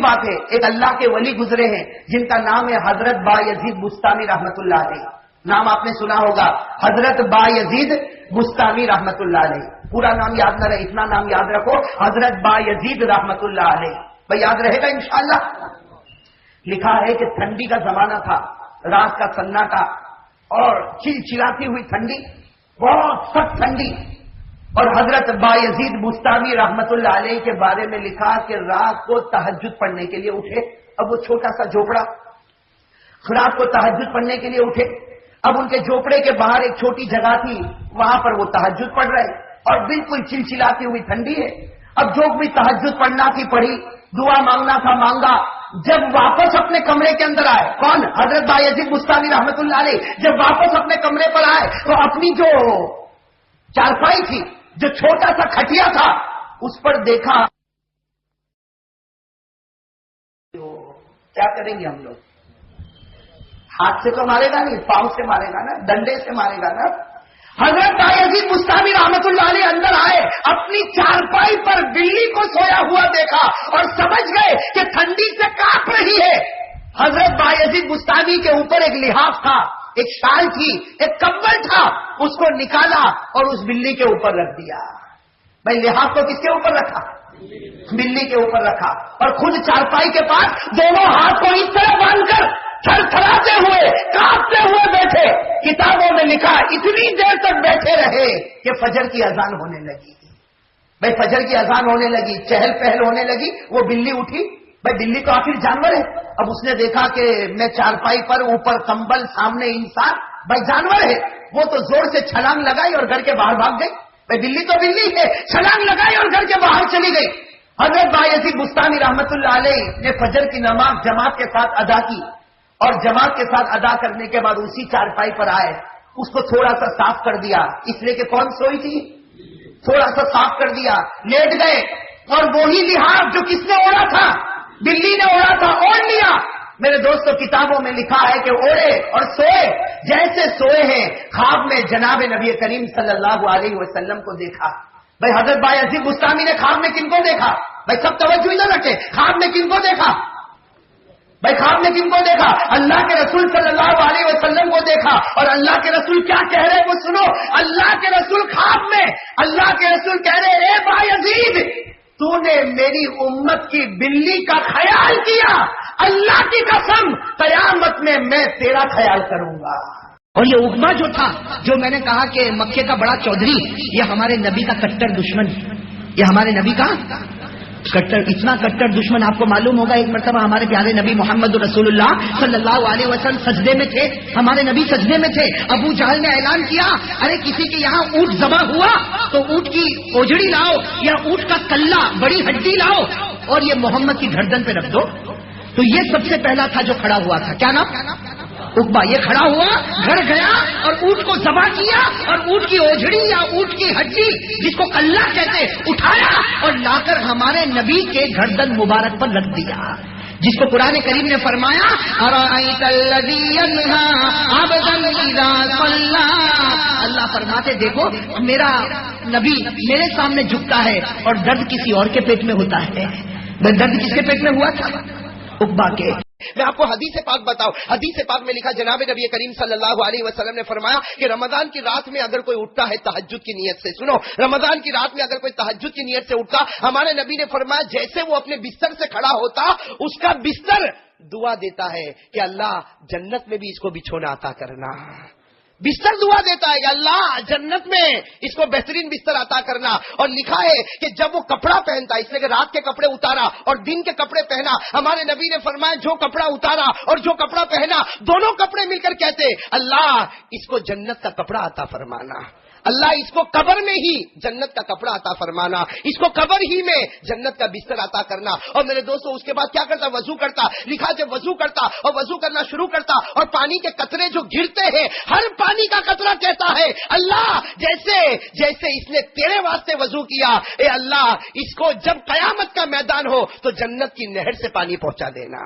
بات ہے، ایک اللہ کے ولی گزرے ہیں جن کا نام ہے حضرت با یزید بستامی رحمت اللہ علیہ. نام آپ نے سنا ہوگا، حضرت با یزید بستامی رحمت اللہ علیہ. پورا نام یاد نہ رہے، اتنا نام یاد رکھو، حضرت با یزید رحمت اللہ علیہ. بھائی یاد رہے گا انشاءاللہ. لکھا ہے کہ ٹھنڈی کا زمانہ تھا، رات کا سناٹا اور چلچلاتی ہوئی ٹھنڈی، بہت سخت ٹھنڈی. اور حضرت با یزید بستامی رحمت اللہ علیہ کے بارے میں لکھا کہ رات کو تہجد پڑھنے کے لیے اٹھے. اب وہ چھوٹا سا جھوپڑا، رات کو تہجد پڑھنے کے لیے اٹھے. اب ان کے جھوپڑے کے باہر ایک چھوٹی جگہ تھی، وہاں پر وہ تہجد پڑھ رہے اور بالکل چلچلاتی ہوئی ٹھنڈی ہے. اب جو بھی تہجد پڑھنا تھی پڑھی، دعا مانگنا تھا مانگا. جب واپس اپنے کمرے کے اندر آئے، کون؟ حضرت با یزید بستامی رحمت اللہ علیہ. جب واپس اپنے کمرے پر آئے تو اپنی جو چارپائی تھی، جو چھوٹا سا کھٹیا تھا، اس پر دیکھا. کیا کریں گے ہم لوگ؟ ہاتھ سے تو مارے گا نہیں، پاؤں سے مارے گا نا، ڈنڈے سے مارے گا نا. حضرت با یزید بستامی رحمت اللہ علیہ اندر آئے، اپنی چارپائی پر بلی کو سویا ہوا دیکھا اور سمجھ گئے کہ ٹھنڈی سے کانپ رہی ہے. حضرت با یزید بستامی کے اوپر ایک لحاف تھا، ایک شال تھی، ایک کمبل تھا، اس کو نکالا اور اس بلی کے اوپر رکھ دیا. بھائی لحاف کو کس کے اوپر رکھا؟ بلی کے اوپر رکھا. اور خود چارپائی کے پاس دونوں ہاتھ کو اس طرح باندھ کر تھر تھراتے ہوئے، کانپتے ہوئے بیٹھے. کتابوں میں لکھا اتنی دیر تک بیٹھے رہے کہ فجر کی اذان ہونے لگی. بھائی فجر کی اذان ہونے لگی، چہل پہل ہونے لگی. وہ بلی اٹھی. بھائی بلی تو آخر جانور ہے. اب اس نے دیکھا کہ میں چارپائی پر، اوپر کمبل، سامنے انسان، بھائی جانور ہے. وہ تو زور سے چھلانگ لگائی اور گھر کے باہر بھاگ گئی. بھائی بلی تو بلی ہے، چھلانگ لگائی اور گھر کے باہر چلی گئی. حضرت با یزید بستامی رحمت اللہ علیہ نے فجر کی نماز جماعت کے ساتھ ادا کی اور جماعت کے ساتھ ادا کرنے کے بعد اسی چارپائی پر آئے، اس کو تھوڑا سا صاف کر دیا، اس لیے کہ کون سوئی تھی، تھوڑا سا صاف کر دیا، لیٹ گئے. اور وہی لحاظ جو کس نے اوڑھا تھا، بلی نے اوڑھا تھا، اوڑھ لیا. میرے دوستوں کتابوں میں لکھا ہے کہ اوڑھے اور سوئے. جیسے سوئے ہیں خواب میں جناب نبی کریم صلی اللہ علیہ وسلم کو دیکھا. بھائی حضرت با یزید بستامی نے خواب میں کن کو دیکھا؟ بھائی سب توجہ نہ رکھے، خواب میں کن کو دیکھا؟ بھائی خواب میں کن کو دیکھا؟ اللہ کے رسول صلی اللہ علیہ وسلم کو دیکھا. اور اللہ کے رسول کیا کہہ رہے وہ سنو. اللہ کے رسول خواب میں اللہ کے رسول کہہ رہے اے با یزید، تو نے میری امت کی بلی کا خیال کیا، اللہ کی قسم قیامت میں تیرا خیال کروں گا. اور یہ عقبہ جو تھا، جو میں نے کہا کہ مکے کا بڑا چودھری، یہ ہمارے نبی کا کٹر دشمن، یہ ہمارے نبی کا کٹر، اتنا کٹر دشمن. آپ کو معلوم ہوگا ایک مرتبہ ہمارے پیارے نبی محمد رسول اللہ صلی اللہ علیہ وسلم سجدے میں تھے، ہمارے نبی سجدے میں تھے. ابو جہل نے اعلان کیا، ارے کسی کے یہاں اونٹ ذبح ہوا تو اونٹ کی اوجڑی لاؤ یا اونٹ کا کلہ، بڑی ہڈی لاؤ اور یہ محمد کی گردن پہ رکھ دو. تو یہ سب سے پہلا تھا جو کھڑا ہوا تھا. کیا نام؟ عقبہ. یہ کھڑا ہوا، گھر گیا اور اونٹ کو ذبح کیا اور اونٹ کی اوجڑی یا اونٹ کی ہڈی، جس کو کلہ کہتے، اٹھایا اور لا کر ہمارے نبی کے گردن مبارک پر رکھ دیا، جس کو قرآن کریم نے فرمایا ارأیت الذی ینہی عبدا اذا صلی. اللہ فرماتے دیکھو میرا نبی میرے سامنے جھکتا ہے اور درد کسی اور کے پیٹ میں ہوتا ہے. درد کس کے پیٹ میں ہوا تھا؟ عقبہ کے. میں آپ کو حدیث پاک بتاؤں. حدیث پاک میں لکھا جناب نبی کریم صلی اللہ علیہ وسلم نے فرمایا کہ رمضان کی رات میں اگر کوئی اٹھتا ہے تہجد کی نیت سے، سنو، رمضان کی رات میں اگر کوئی تہجد کی نیت سے اٹھتا، ہمارے نبی نے فرمایا جیسے وہ اپنے بستر سے کھڑا ہوتا، اس کا بستر دعا دیتا ہے کہ اللہ جنت میں بھی اس کو بچھونا عطا کرنا. بستر دعا دیتا ہے کہ اللہ جنت میں اس کو بہترین بستر عطا کرنا. اور لکھا ہے کہ جب وہ کپڑا پہنتا، اس لیے کہ رات کے کپڑے اتارا اور دن کے کپڑے پہنا، ہمارے نبی نے فرمایا جو کپڑا اتارا اور جو کپڑا پہنا، دونوں کپڑے مل کر کہتے اللہ اس کو جنت کا کپڑا عطا فرمانا، اللہ اس کو قبر میں ہی جنت کا کپڑا عطا فرمانا، اس کو قبر ہی میں جنت کا بستر عطا کرنا. اور میرے دوستو اس کے بعد کیا کرتا؟ وضو کرتا. لکھا جب وضو کرتا اور وضو کرنا شروع کرتا اور پانی کے قطرے جو گرتے ہیں، ہر پانی کا قطرہ کہتا ہے اللہ جیسے جیسے اس نے تیرے واسطے وضو کیا، اے اللہ اس کو جب قیامت کا میدان ہو تو جنت کی نہر سے پانی پہنچا دینا.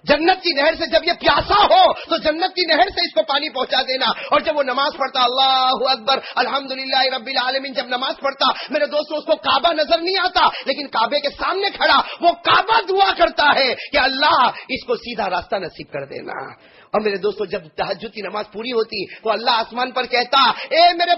جنت کی نہر سے جب یہ پیاسا ہو تو جنت کی نہر سے اس کو پانی پہنچا دینا. اور جب وہ نماز پڑھتا اللہ اکبر الحمدللہ رب العالمین جب نماز پڑھتا میرے دوستوں اس کو کعبہ نظر نہیں آتا, لیکن کعبے کے سامنے کھڑا وہ کعبہ دعا کرتا ہے کہ اللہ اس کو سیدھا راستہ نصیب کر دینا. اور میرے دوستو جب تہجد کی نماز پوری ہوتی تو اللہ آسمان پر کہتا اے میرے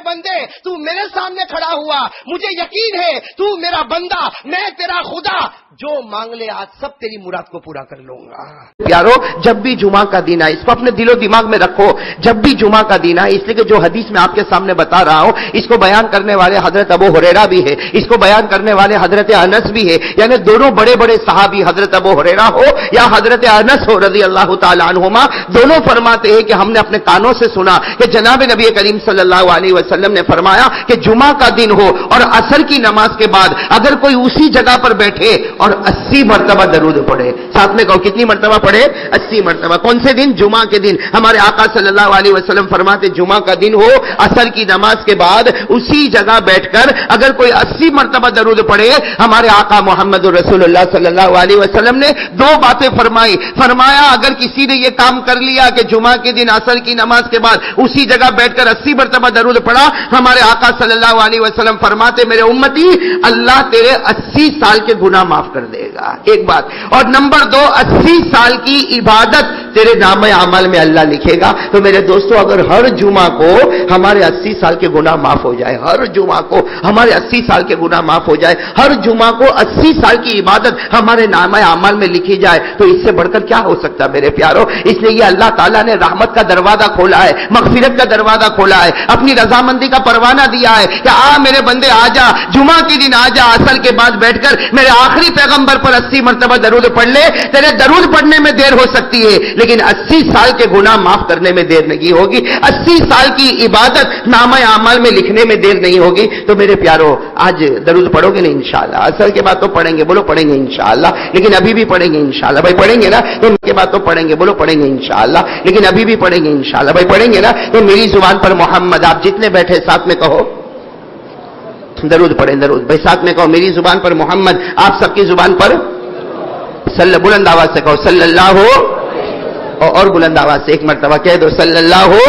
بندے تو میرے سامنے کھڑا ہوا, مجھے یقین ہے تو میرا بندہ, میں تیرا خدا, جو مانگ لے آج سب تیری مراد کو پورا کر لوں گا. پیارو جب بھی جمعہ کا دن ہے اس کو اپنے دل و دماغ میں رکھو, جب بھی جمعہ کا دن ہے, اس لیے کہ جو حدیث میں آپ کے سامنے بتا رہا ہوں اس کو بیان کرنے والے حضرت ابو ہریرہ بھی ہے, اس کو بیان کرنے والے حضرت انس بھی ہے, یعنی دونوں بڑے بڑے صحابی حضرت ابو ہریرہ ہو یا حضرت انس ہو رضی اللہ تعالیٰ عنہما, دونوں فرماتے ہیں کہ ہم نے اپنے کانوں سے سنا کہ جناب نبی کریم صلی اللہ علیہ وسلم نے فرمایا کہ جمعہ کا دن ہو اور عصر کی نماز کے بعد اگر کوئی اسی جگہ پر بیٹھے اور 80 مرتبہ درود پڑھے, ساتھ میں کہو کتنی مرتبہ پڑھے, 80 مرتبہ. کون سے دن؟ جمعہ کے دن. ہمارے آقا صلی اللہ علیہ وسلم فرماتے جمعہ کا دن ہو عصر کی نماز کے بعد اسی جگہ بیٹھ کر اگر کوئی 80 مرتبہ درود پڑھے, ہمارے آقا محمد رسول اللہ صلی اللہ علیہ وسلم نے دو باتیں فرمائی. فرمایا اگر کسی نے یہ کام کر لیا کہ جمعہ کے دن عصر کی نماز کے بعد اسی جگہ بیٹھ کر 80 مرتبہ درود پڑھا, ہمارے آقا صلی اللہ علیہ وسلم فرماتے میرے امتی اللہ تیرے 80 سال کے گناہ معاف کر دے گا. ایک بات. اور نمبر 2 80 سال کی عبادت تیرے نام اعمال میں اللہ لکھے گا. تو میرے دوستو اگر ہر جمعہ کو ہمارے 80 سال کے گناہ معاف ہو جائے, ہر جمعہ کو ہمارے 80 سال کے گناہ معاف ہو جائے, ہر جمعہ کو 80 سال کی عبادت ہمارے نام اعمال میں لکھی جائے, تو اس سے بڑھ کر کیا ہو سکتا میرے پیارو. اس لیے یہ اللہ تعالیٰ نے رحمت کا دروازہ کھولا ہے, مغفرت کا دروازہ کھولا ہے, اپنی رضامندی کا پروانہ دیا ہے کہ آ میرے بندے آ جا, جمعہ کے دن آ جا, عصر کے بعد بیٹھ کر میرے آخری پیغمبر پر 80 مرتبہ درود پڑھ لے. تیرے درود پڑھنے میں دیر ہو سکتی ہے لیکن 80 سال کے گناہ معاف کرنے میں دیر نہیں ہوگی, 80 سال کی عبادت نامہ اعمال میں لکھنے میں دیر نہیں ہوگی. تو میرے پیارو آج درود پڑھو گے نہیں انشاءاللہ, عصر کے بعد تو پڑھیں گے, بولو پڑھیں گے انشاءاللہ, لیکن ابھی بھی پڑھیں گے انشاءاللہ. بھائی پڑھیں گے نا تو ان کے بعد تو پڑھیں گے, بولو پڑھیں گے انشاءاللہ, لیکن ابھی بھی پڑھیں گے انشاءاللہ. بھائی پڑھیں گے نا تو میری زبان پر محمد, آپ جتنے بیٹھے ساتھ میں کہو درود پڑھیں, درود. بھائی ساتھ میں کہو میری زبان پر محمد, آپ سب کی زبان پر بلند آواز سے کہو صلی اللہ ہو, اور بلند آواز سے ایک مرتبہ کہہ دو صلی اللہ ہو.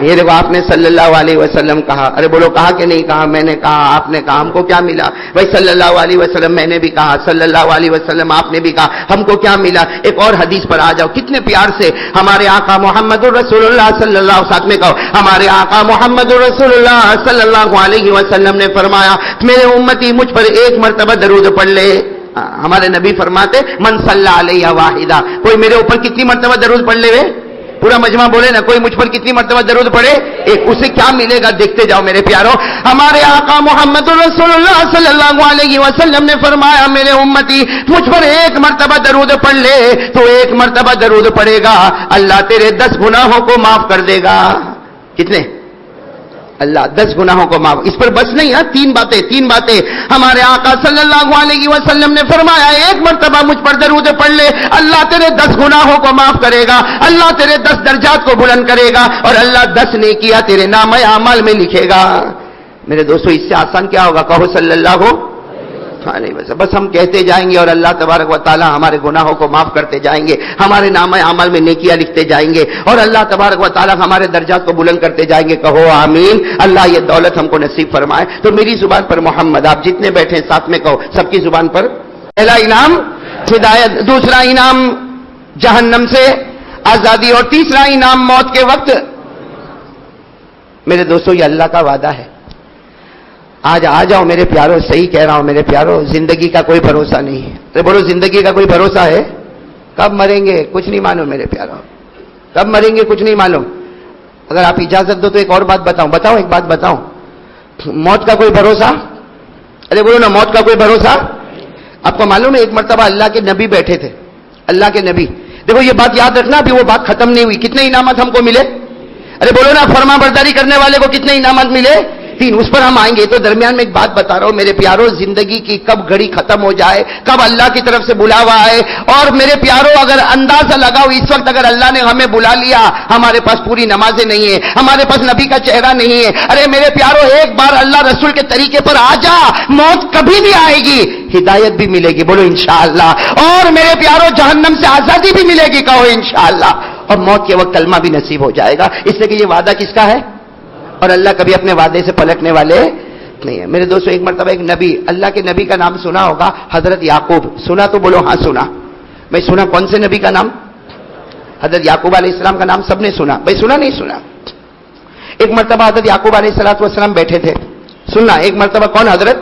یہ دیکھو آپ نے صلی اللہ علیہ وسلم کہا, ارے بولو کہا کہ نہیں کہا, میں نے کہا, آپ نے کہا, ہم کو کیا ملا بھائی صلی اللہ علیہ وسلم, میں نے بھی کہا صلی اللہ علیہ وسلم, آپ نے بھی کہا, ہم کو کیا ملا. ایک اور حدیث پر آ جاؤ, کتنے پیار سے ہمارے آقا محمد الرسول اللہ صلی اللہ, ساتھ میں کہو ہمارے آقا محمد الرسول اللہ صلی اللہ علیہ وسلم نے فرمایا میرے امتی مجھ پر ایک مرتبہ درود پڑھ لے. ہمارے نبی فرماتے من صلی علیہ واحدہ, کوئی میرے اوپر کتنی مرتبہ درود پڑھ لے, پورا مجمع بولے نا, کوئی مجھ پر کتنی مرتبہ درود پڑھے ایک, اسے کیا ملے گا دیکھتے جاؤ میرے پیارو. ہمارے آقا محمد رسول اللہ صلی اللہ علیہ وسلم نے فرمایا میرے امتی مجھ پر ایک مرتبہ درود پڑھ لے, تو ایک مرتبہ درود پڑھے گا اللہ تیرے 10 گناہوں کو معاف کر دے گا. کتنے؟ اللہ 10 گناہوں کو معاف. اس پر بس نہیں ہے, 3 باتیں ہمارے آقا صلی اللہ علیہ وسلم نے فرمایا ایک مرتبہ مجھ پر درود پڑھ لے, اللہ تیرے 10 گناہوں کو معاف کرے گا, اللہ تیرے 10 درجات کو بلند کرے گا, اور اللہ 10 نیکیاں تیرے نام اعمال میں لکھے گا. میرے دوستو اس سے آسان کیا ہوگا, کہو صلی اللہ ہو. بس ہم کہتے جائیں گے اور اللہ تبارک و تعالی ہمارے گناہوں کو معاف کرتے جائیں گے, ہمارے نام اعمال میں نیکیاں لکھتے جائیں گے, اور اللہ تبارک و تعالی ہمارے درجات کو بلند کرتے جائیں گے. کہو آمین. اللہ یہ دولت ہم کو نصیب فرمائے. تو میری زبان پر محمد, آپ جتنے بیٹھے ساتھ میں کہو سب کی زبان پر. پہلا انعام ہدایت, دوسرا انعام جہنم سے آزادی, اور تیسرا انعام موت کے وقت. میرے دوستو یہ اللہ کا وعدہ ہے. آج آ جاؤ میرے پیارو, صحیح کہہ رہا ہوں میرے پیارو, زندگی کا کوئی بھروسہ نہیں ہے. تو بولو زندگی کا کوئی بھروسہ ہے, کب مریں گے کچھ نہیں معلوم میرے پیارو, کب مریں گے کچھ نہیں معلوم. اگر آپ اجازت دو تو ایک اور بات بتاؤں, ایک بات بتاؤں, موت کا کوئی بھروسہ, ارے بولو نا موت کا کوئی بھروسہ. آپ کو معلوم ہے ایک مرتبہ اللہ کے نبی بیٹھے تھے, اللہ کے نبی, دیکھو یہ بات یاد رکھنا, ابھی وہ بات ختم نہیں ہوئی. کتنے انعامات ہم کو ملے, ارے بولو نا فرما برداری کرنے والے کو کتنے انعامات ملے, 3 اس پر ہم آئیں گے. تو درمیان میں ایک بات بتا رہا ہوں میرے پیاروں, زندگی کی کب گھڑی ختم ہو جائے, کب اللہ کی طرف سے بلاوا آئے. اور میرے پیاروں اگر اندازہ لگاؤ اس وقت اگر اللہ نے ہمیں بلا لیا, ہمارے پاس پوری نمازیں نہیں ہیں, ہمارے پاس نبی کا چہرہ نہیں ہے. ارے میرے پیاروں ایک بار اللہ رسول کے طریقے پر آ جا, موت کبھی بھی آئے گی, ہدایت بھی ملے گی, بولو انشاءاللہ. اور میرے پیاروں جہنم سے آزادی بھی ملے گی, کہو انشاءاللہ. اور موت کے وقت کلمہ بھی نصیب ہو جائے گا. اس لیے کہ یہ وعدہ کس کا ہے, اور اللہ کبھی اپنے وعدے سے پلٹنے والے نہیں ہے. میرے دوستو ایک مرتبہ ایک نبی, اللہ کے نبی کا نام سنا ہوگا, حضرت یعقوب. سنا تو بولو ہاں سنا. بھائی سنا کون سے نبی کا نام؟ حضرت یعقوب علیہ السلام کا نام سب نے سنا. بھائی سنا نہیں سنا؟ ایک مرتبہ حضرت یعقوب علیہ السلام بیٹھے تھے. سننا, ایک مرتبہ کون حضرت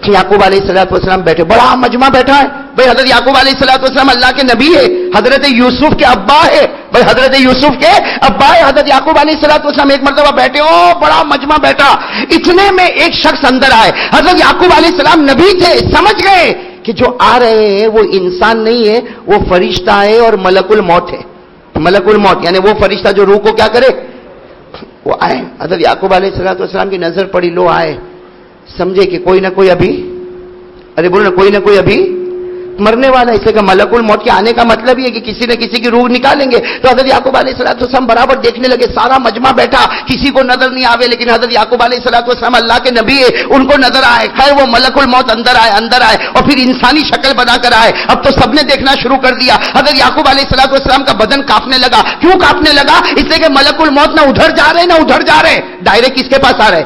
یعقوب علیہ السلام بیٹھے, بڑا مجمع بیٹھا ہے. بھائی حضرت یعقوب علیہ السلام اللہ کے نبی ہے, حضرت یوسف کے ابا ہے. بھائی حضرت یوسف کے ابا ہے حضرت یعقوب علیہ السلام. ایک مرتبہ بیٹھے, او بڑا مجمع بیٹھا. اتنے میں ایک شخص اندر آئے. حضرت یعقوب علیہ السلام نبی تھے, سمجھ گئے کہ جو آ رہے ہیں وہ انسان نہیں ہے, وہ فرشتہ ہے اور ملک الموت ہے. ملک الموت یعنی وہ فرشتہ جو روح کو کیا کرے, وہ آئے. حضرت یعقوب علیہ السلام کی نظر پڑی, لو آئے. سمجھے کہ کوئی نہ کوئی ابھی, ارے بولو نا, کوئی نہ کوئی ابھی مرنے والا. اس لیے کہ ملک الموت کے آنے کا مطلب یہ ہے کہ کسی نہ کسی کی روح نکالیں گے. تو حضرت یعقوب علیہ السلام برابر دیکھنے لگے, سارا مجمع بیٹھا, کسی کو نظر نہیں آوے, لیکن حضرت یعقوب علیہ السلام اللہ کے نبی ہے, ان کو نظر آئے. خیر وہ ملک الموت اندر آئے اور پھر انسانی شکل بنا کر آئے. اب تو سب نے دیکھنا شروع کر دیا. حضرت یعقوب علیہ السلام کا بدن کانپنے لگا. کیوں کانپنے لگا؟ اس لیے کہ ملک الموت نہ ادھر جا رہے نہ ادھر جا رہے, ڈائریکٹ کس کے پاس آ رہے,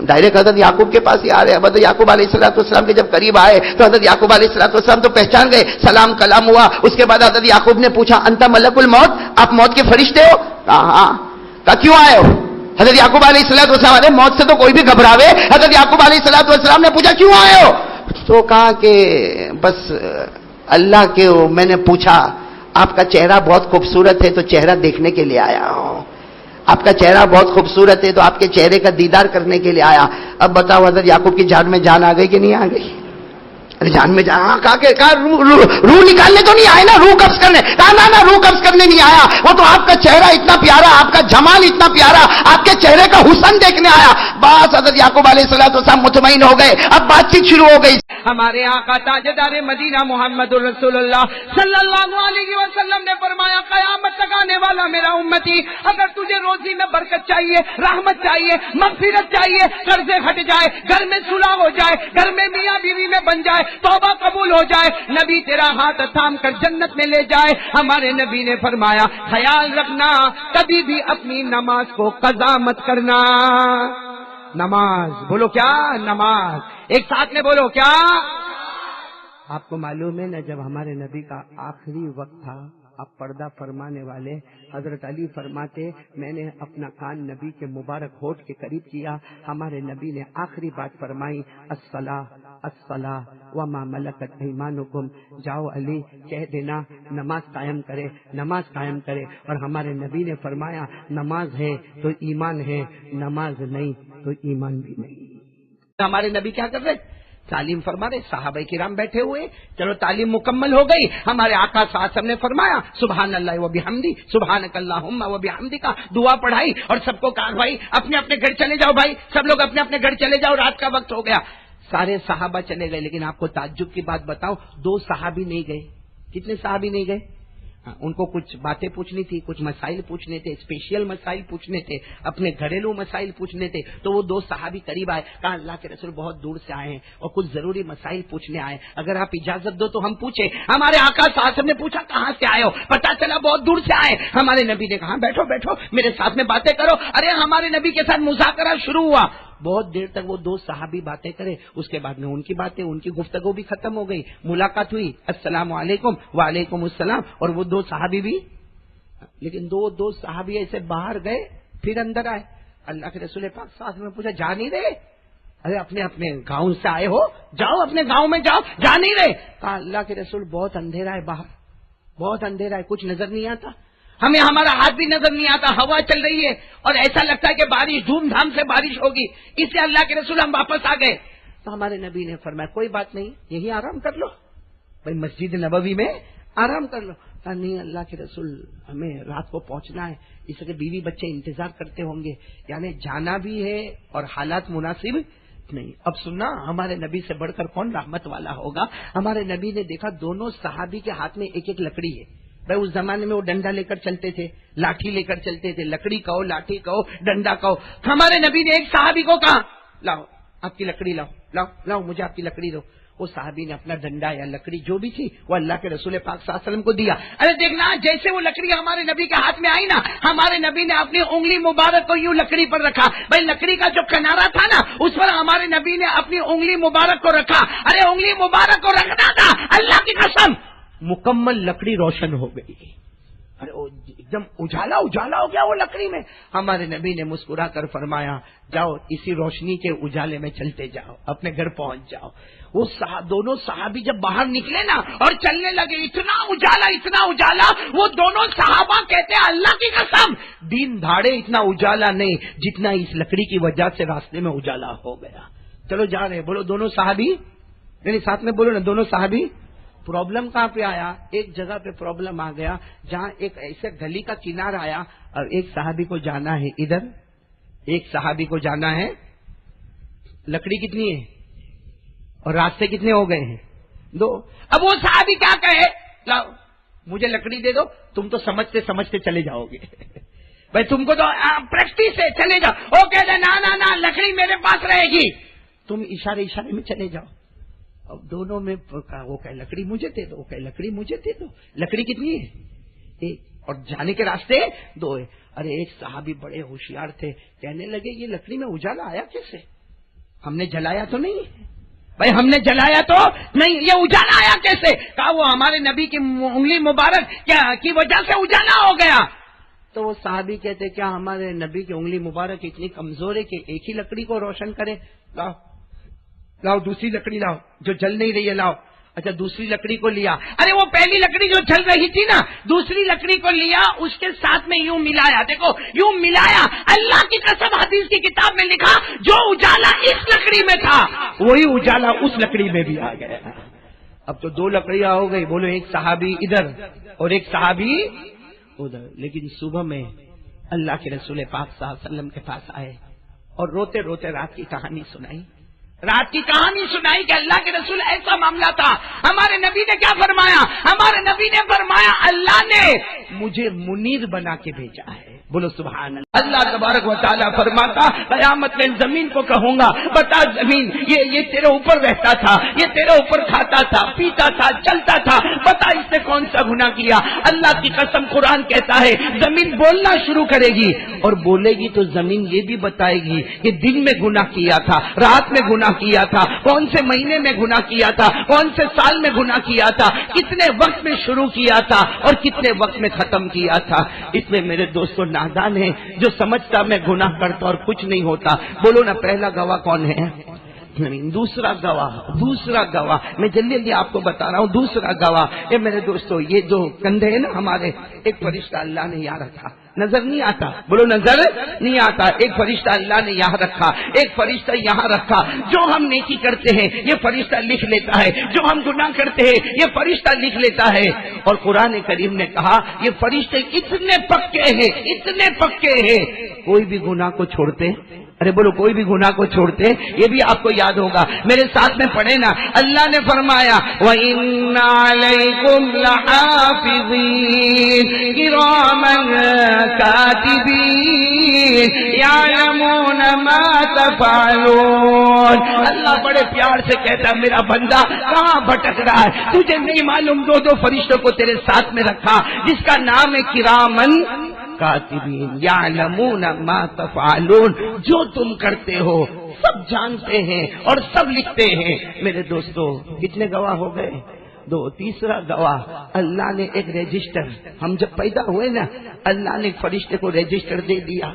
ڈائریکٹ حضرت یعقوب کے پاس ہی آ رہے. حضرت یعقوب علیہ السلام کے جب قریب آئے تو حضرت یعقوب علیہ السلام تو پہچان گئے, سلام کلام ہوا. اس کے بعد حضرت یعقوب نے پوچھا, انت ملک الموت, آپ موت کے فرشتے ہو؟ کہا ہاں. کہا کیوں آئے ہو؟ حضرت یعقوب علیہ السلام, ارے موت سے تو کوئی بھی گھبراوے. حضرت یعقوب علیہ السلام نے پوچھا کیوں آئے ہو؟ تو کہا کہ بس اللہ کے, میں نے پوچھا آپ کا چہرہ بہت خوبصورت ہے تو چہرہ دیکھنے کے لیے آیا ہوں. آپ کا چہرہ بہت خوبصورت ہے تو آپ کے چہرے کا دیدار کرنے کے لیے آیا. اب بتاؤ حضرت یعقوب کی جان میں جان آ گئی کہ نہیں آ گئی؟ ارے جان میں جان, کہا روح نکالنے تو نہیں آئے نا, روح قبض کرنے. نہ روح قبض کرنے نہیں آیا, وہ تو آپ کا چہرہ اتنا پیارا, آپ کا جمال اتنا پیارا, آپ کے چہرے کا حسن دیکھنے آیا. بس حضرت یعقوب علیہ السلام مطمئن ہو گئے. اب بات چیت شروع ہو گئی. ہمارے آقا تاجدار مدینہ محمد الرسول اللہ صلی اللہ علیہ وسلم نے فرمایا, قیامت تک آنے والا میرا امتی, اگر تجھے روزی میں برکت چاہیے, رحمت چاہیے, مغفرت چاہیے, قرضے ہٹ جائے, گھر میں صلح ہو جائے, گھر میں میاں بیوی میں بن جائے, توبہ قبول ہو جائے, نبی تیرا ہاتھ تھام کر جنت میں لے جائے. ہمارے نبی نے فرمایا, خیال رکھنا کبھی بھی اپنی نماز کو قضا مت کرنا. نماز, بولو کیا نماز, ایک ساتھ میں بولو کیا. آپ کو معلوم ہے نا, جب ہمارے نبی کا آخری وقت تھا, آپ پردہ فرمانے والے حضرت علی فرماتے, میں نے اپنا کان نبی کے مبارک ہونٹ کے قریب کیا, ہمارے نبی نے آخری بات فرمائی, الصلاۃ وما ملکت ایمانکم. جاؤ علی کہہ دینا نماز قائم کرے, نماز قائم کرے. اور ہمارے نبی نے فرمایا, نماز ہے تو ایمان ہے, نماز نہیں تو ایمان بھی نہیں. ہمارے نبی کیا کر رہے, تعلیم فرما رہے, صحابہ کرام بیٹھے ہوئے. چلو تعلیم مکمل ہو گئی. ہمارے آقا صلی اللہ علیہ وسلم نے فرمایا, سبحان اللہ و بحمدی, سبحانک اللہم و بحمدک, دعا پڑھائی اور سب کو کہا بھائی اپنے اپنے گھر چلے جاؤ. بھائی سب لوگ اپنے اپنے گھر چلے جاؤ, رات کا وقت ہو گیا. سارے صحابہ چلے گئے, لیکن آپ کو تعجب کی بات بتاؤں, 2 صحابی نہیں گئے. کتنے صحابی نہیں گئے؟ ان کو کچھ باتیں پوچھنی تھی, کچھ مسائل پوچھنے تھے, اسپیشل مسائل پوچھنے تھے, اپنے گھریلو مسائل پوچھنے تھے. تو وہ 2 صحابی قریب آئے, کہا اللہ کے رسول بہت دور سے آئے ہیں اور کچھ ضروری مسائل پوچھنے آئے, اگر آپ اجازت دو تو ہم پوچھیں. ہمارے آقا صلی اللہ علیہ وسلم نے پوچھا, کہاں سے آئے ہو؟ پتا چلا بہت دور سے آئے. ہمارے نبی نے کہا, بیٹھو بیٹھو میرے ساتھ میں باتیں کرو. ارے ہمارے نبی کے ساتھ مذاکرہ شروع ہوا. بہت دیر تک وہ 2 صحابی باتیں کرے. اس کے بعد میں ان کی باتیں, ان کی گفتگو بھی ختم ہو گئی. ملاقات ہوئی, السلام علیکم, وعلیکم السلام, اور وہ 2 صحابی بھی. لیکن 2 صحابی ایسے باہر گئے, پھر اندر آئے. اللہ کے رسول پاک ساتھ میں پوچھا, جا نہیں رہے؟ ارے اپنے اپنے گاؤں سے آئے ہو, جاؤ اپنے گاؤں میں جاؤ, جا نہیں رہے؟ کہا اللہ کے رسول بہت اندھیرا ہے باہر, بہت اندھیرا ہے, کچھ نظر نہیں آتا, ہمیں ہمارا ہاتھ بھی نظر نہیں آتا, ہوا چل رہی ہے اور ایسا لگتا ہے کہ بارش دھوم دھام سے بارش ہوگی. اس سے اللہ کے رسول ہم واپس آ گئے. تو ہمارے نبی نے فرمایا, کوئی بات نہیں, یہی آرام کر لو. بھائی مسجد نبوی میں آرام کر لو. کہا نہیں اللہ کے رسول ہمیں رات کو پہنچنا ہے، اس لیے بیوی بچے انتظار کرتے ہوں گے، یعنی جانا بھی ہے اور حالات مناسب نہیں۔ اب سننا، ہمارے نبی سے بڑھ کر کون رحمت والا ہوگا؟ ہمارے نبی نے دیکھا دونوں صحابی کے ہاتھ میں ایک ایک لکڑی ہے۔ بھائی اس زمانے میں وہ ڈنڈا لے کر چلتے تھے، لاٹھی لے کر چلتے تھے، لکڑی کہو، لاٹھی کہو، ڈنڈا کہو۔ ہمارے نبی نے ایک صحابی کو کہا لاؤ آپ کی لکڑی، لاؤ لاؤ لاؤ مجھے آپ کی لکڑی دو۔ وہ صحابی نے اپنا ڈنڈا یا لکڑی جو بھی تھی وہ اللہ کے رسول پاک صلی اللہ علیہ وسلم کو دیا۔ ارے دیکھنا، جیسے وہ لکڑی ہمارے نبی کے ہاتھ میں آئی نا، ہمارے نبی نے اپنی انگلی مبارک کو یوں لکڑی پر رکھا۔ بھائی لکڑی کا جو کنارا تھا نا، اس پر ہمارے نبی نے اپنی انگلی مبارک کو رکھا۔ ارے انگلی مبارک کو رکھنا تھا، اللہ کی قسم مکمل لکڑی روشن ہو گئی۔ ارے ایک دم اجالا اجالا ہو گیا وہ لکڑی میں۔ ہمارے نبی نے مسکرا کر فرمایا جاؤ اسی روشنی کے اجالے میں چلتے جاؤ، اپنے گھر پہنچ جاؤ۔ وہ دونوں صحابی جب باہر نکلے نا اور چلنے لگے، اتنا اجالا، وہ دونوں صحابہ کہتے ہیں اللہ کی قسم دن دھاڑے اتنا اجالا نہیں جتنا اس لکڑی کی وجہ سے راستے میں اجالا ہو گیا۔ چلو جا رہے، بولو دونوں صحابی، یعنی ساتھ میں بولو نا دونوں صحابی۔ پرابلم کہاں پہ آیا؟ ایک جگہ پہ پرابلم آ گیا جہاں ایک ایسے گلی کا کنارہ آیا اور ایک صحابی کو جانا ہے ادھر، ایک صحابی کو جانا ہے، لکڑی کتنی ہے اور راستے کتنے ہو گئے ہیں؟ 2۔ اب وہ صحابی کیا کہے، لاؤ مجھے لکڑی دے دو، تم تو سمجھتے سمجھتے چلے جاؤ گے بھائی، تم کو تو پریکٹس ہے، چلے جاؤ۔ وہ کہتے نا لکڑی میرے پاس رہے گی، تم اشارے میں چلے جاؤ۔ اب دونوں میں وہ کہ لکڑی مجھے دے دو، وہ کہ لکڑی مجھے دے دو۔ لکڑی کتنی ہے؟ 1، اور جانے کے راستے 2 ہے۔ ارے ایک صحابی بڑے ہوشیار تھے، کہنے لگے یہ لکڑی میں اجالا آیا کیسے؟ ہم نے جلایا تو نہیں بھائی، ہم نے جلایا تو نہیں، یہ اجالا آیا کیسے؟ کہا وہ ہمارے نبی کی انگلی مبارک کی وجہ سے اجالا ہو گیا۔ تو وہ صحابی کہتے کیا ہمارے نبی کی انگلی مبارک اتنی کمزور ہے کہ ایک ہی لکڑی کو روشن کرے؟ لاؤ لاؤ دوسری لکڑی لاؤ، جو جل نہیں رہی ہے لاؤ۔ اچھا دوسری لکڑی کو لیا، ارے وہ پہلی لکڑی جو جل رہی تھی نا، دوسری لکڑی کو لیا، اس کے ساتھ میں یوں ملایا، دیکھو یوں ملایا، اللہ کی قسم حدیث کی کتاب میں لکھا جو اجالا اس لکڑی میں تھا وہی اجالا اس لکڑی میں بھی آ گیا۔ اب تو 2 لکڑیاں ہو گئی، بولو ایک صحابی ادھر اور ایک صحابی ادھر۔ لیکن صبح میں اللہ کے رسول پاک صلی اللہ علیہ وسلم کے پاس آئے اور روتے روتے رات کی کہانی سنائی، کہ اللہ کے رسول ایسا معاملہ تھا۔ ہمارے نبی نے کیا فرمایا؟ ہمارے نبی نے فرمایا اللہ نے مجھے منیر بنا کے بھیجا ہے، بولو سبحان اللہ۔ اللہ تبارک و تعالیٰ فرماتا قیامت میں زمین کو کہوں گا بتا زمین یہ تیرے اوپر رہتا تھا، یہ تیرے اوپر کھاتا تھا، پیتا تھا، چلتا تھا، بتا اس نے کون سا گناہ کیا؟ اللہ کی قسم قرآن کہتا ہے زمین بولنا شروع کرے گی، اور بولے گی تو زمین یہ بھی بتائے گی کہ دن میں گناہ کیا تھا، رات میں گناہ کیا تھا، کون سے مہینے میں گناہ کیا تھا، کون سے سال میں گناہ کیا تھا، کتنے وقت میں شروع کیا تھا اور کتنے وقت میں ختم کیا تھا۔ اس میں میرے دوستوں نادان ہے جو سمجھتا میں گناہ کرتا اور کچھ نہیں ہوتا۔ بولو نا پہلا گواہ کون ہے؟ دوسرا گواہ میں جلدی آپ کو بتا رہا ہوں۔ دوسرا گواہ یہ میرے دوستوں، یہ جو کندھے ہیں نا ہمارے، ایک فرشتہ اللہ نے یہاں رکھا، نظر نہیں آتا، بولو نظر نہیں آتا، ایک فرشتہ اللہ نے یہاں رکھا، ایک فرشتہ یہاں رکھا۔ جو ہم نیکی کرتے ہیں یہ فرشتہ لکھ لیتا ہے، جو ہم گناہ کرتے ہیں یہ فرشتہ لکھ لیتا ہے۔ اور قرآن کریم نے کہا یہ فرشتے اتنے پکے ہیں کوئی بھی گناہ کو چھوڑتے، ارے بولو کوئی بھی گناہ کو چھوڑتے، یہ بھی آپ کو یاد ہوگا، میرے ساتھ میں پڑھے نا۔ اللہ نے فرمایا وَإِنَّ عَلَيْكُمْ لَحَافِظِينَ كِرَامًا كَاتِبِينَ يَعْلَمُونَ مَا تَفْعَلُونَ۔ اللہ بڑے پیار سے کہتا میرا بندہ کہاں بھٹک رہا ہے؟ تجھے نہیں معلوم 2 فرشتوں کو تیرے ساتھ میں رکھا جس کا نام ہے کرامن کاتبین یعلمون ما تفعلون، جو تم کرتے ہو سب جانتے ہیں اور سب لکھتے ہیں۔ میرے دوستو کتنے گواہ ہو گئے؟ 2۔ تیسرا گواہ اللہ نے ایک رجسٹر، ہم جب پیدا ہوئے نا اللہ نے ایک فرشتے کو رجسٹر دے دیا،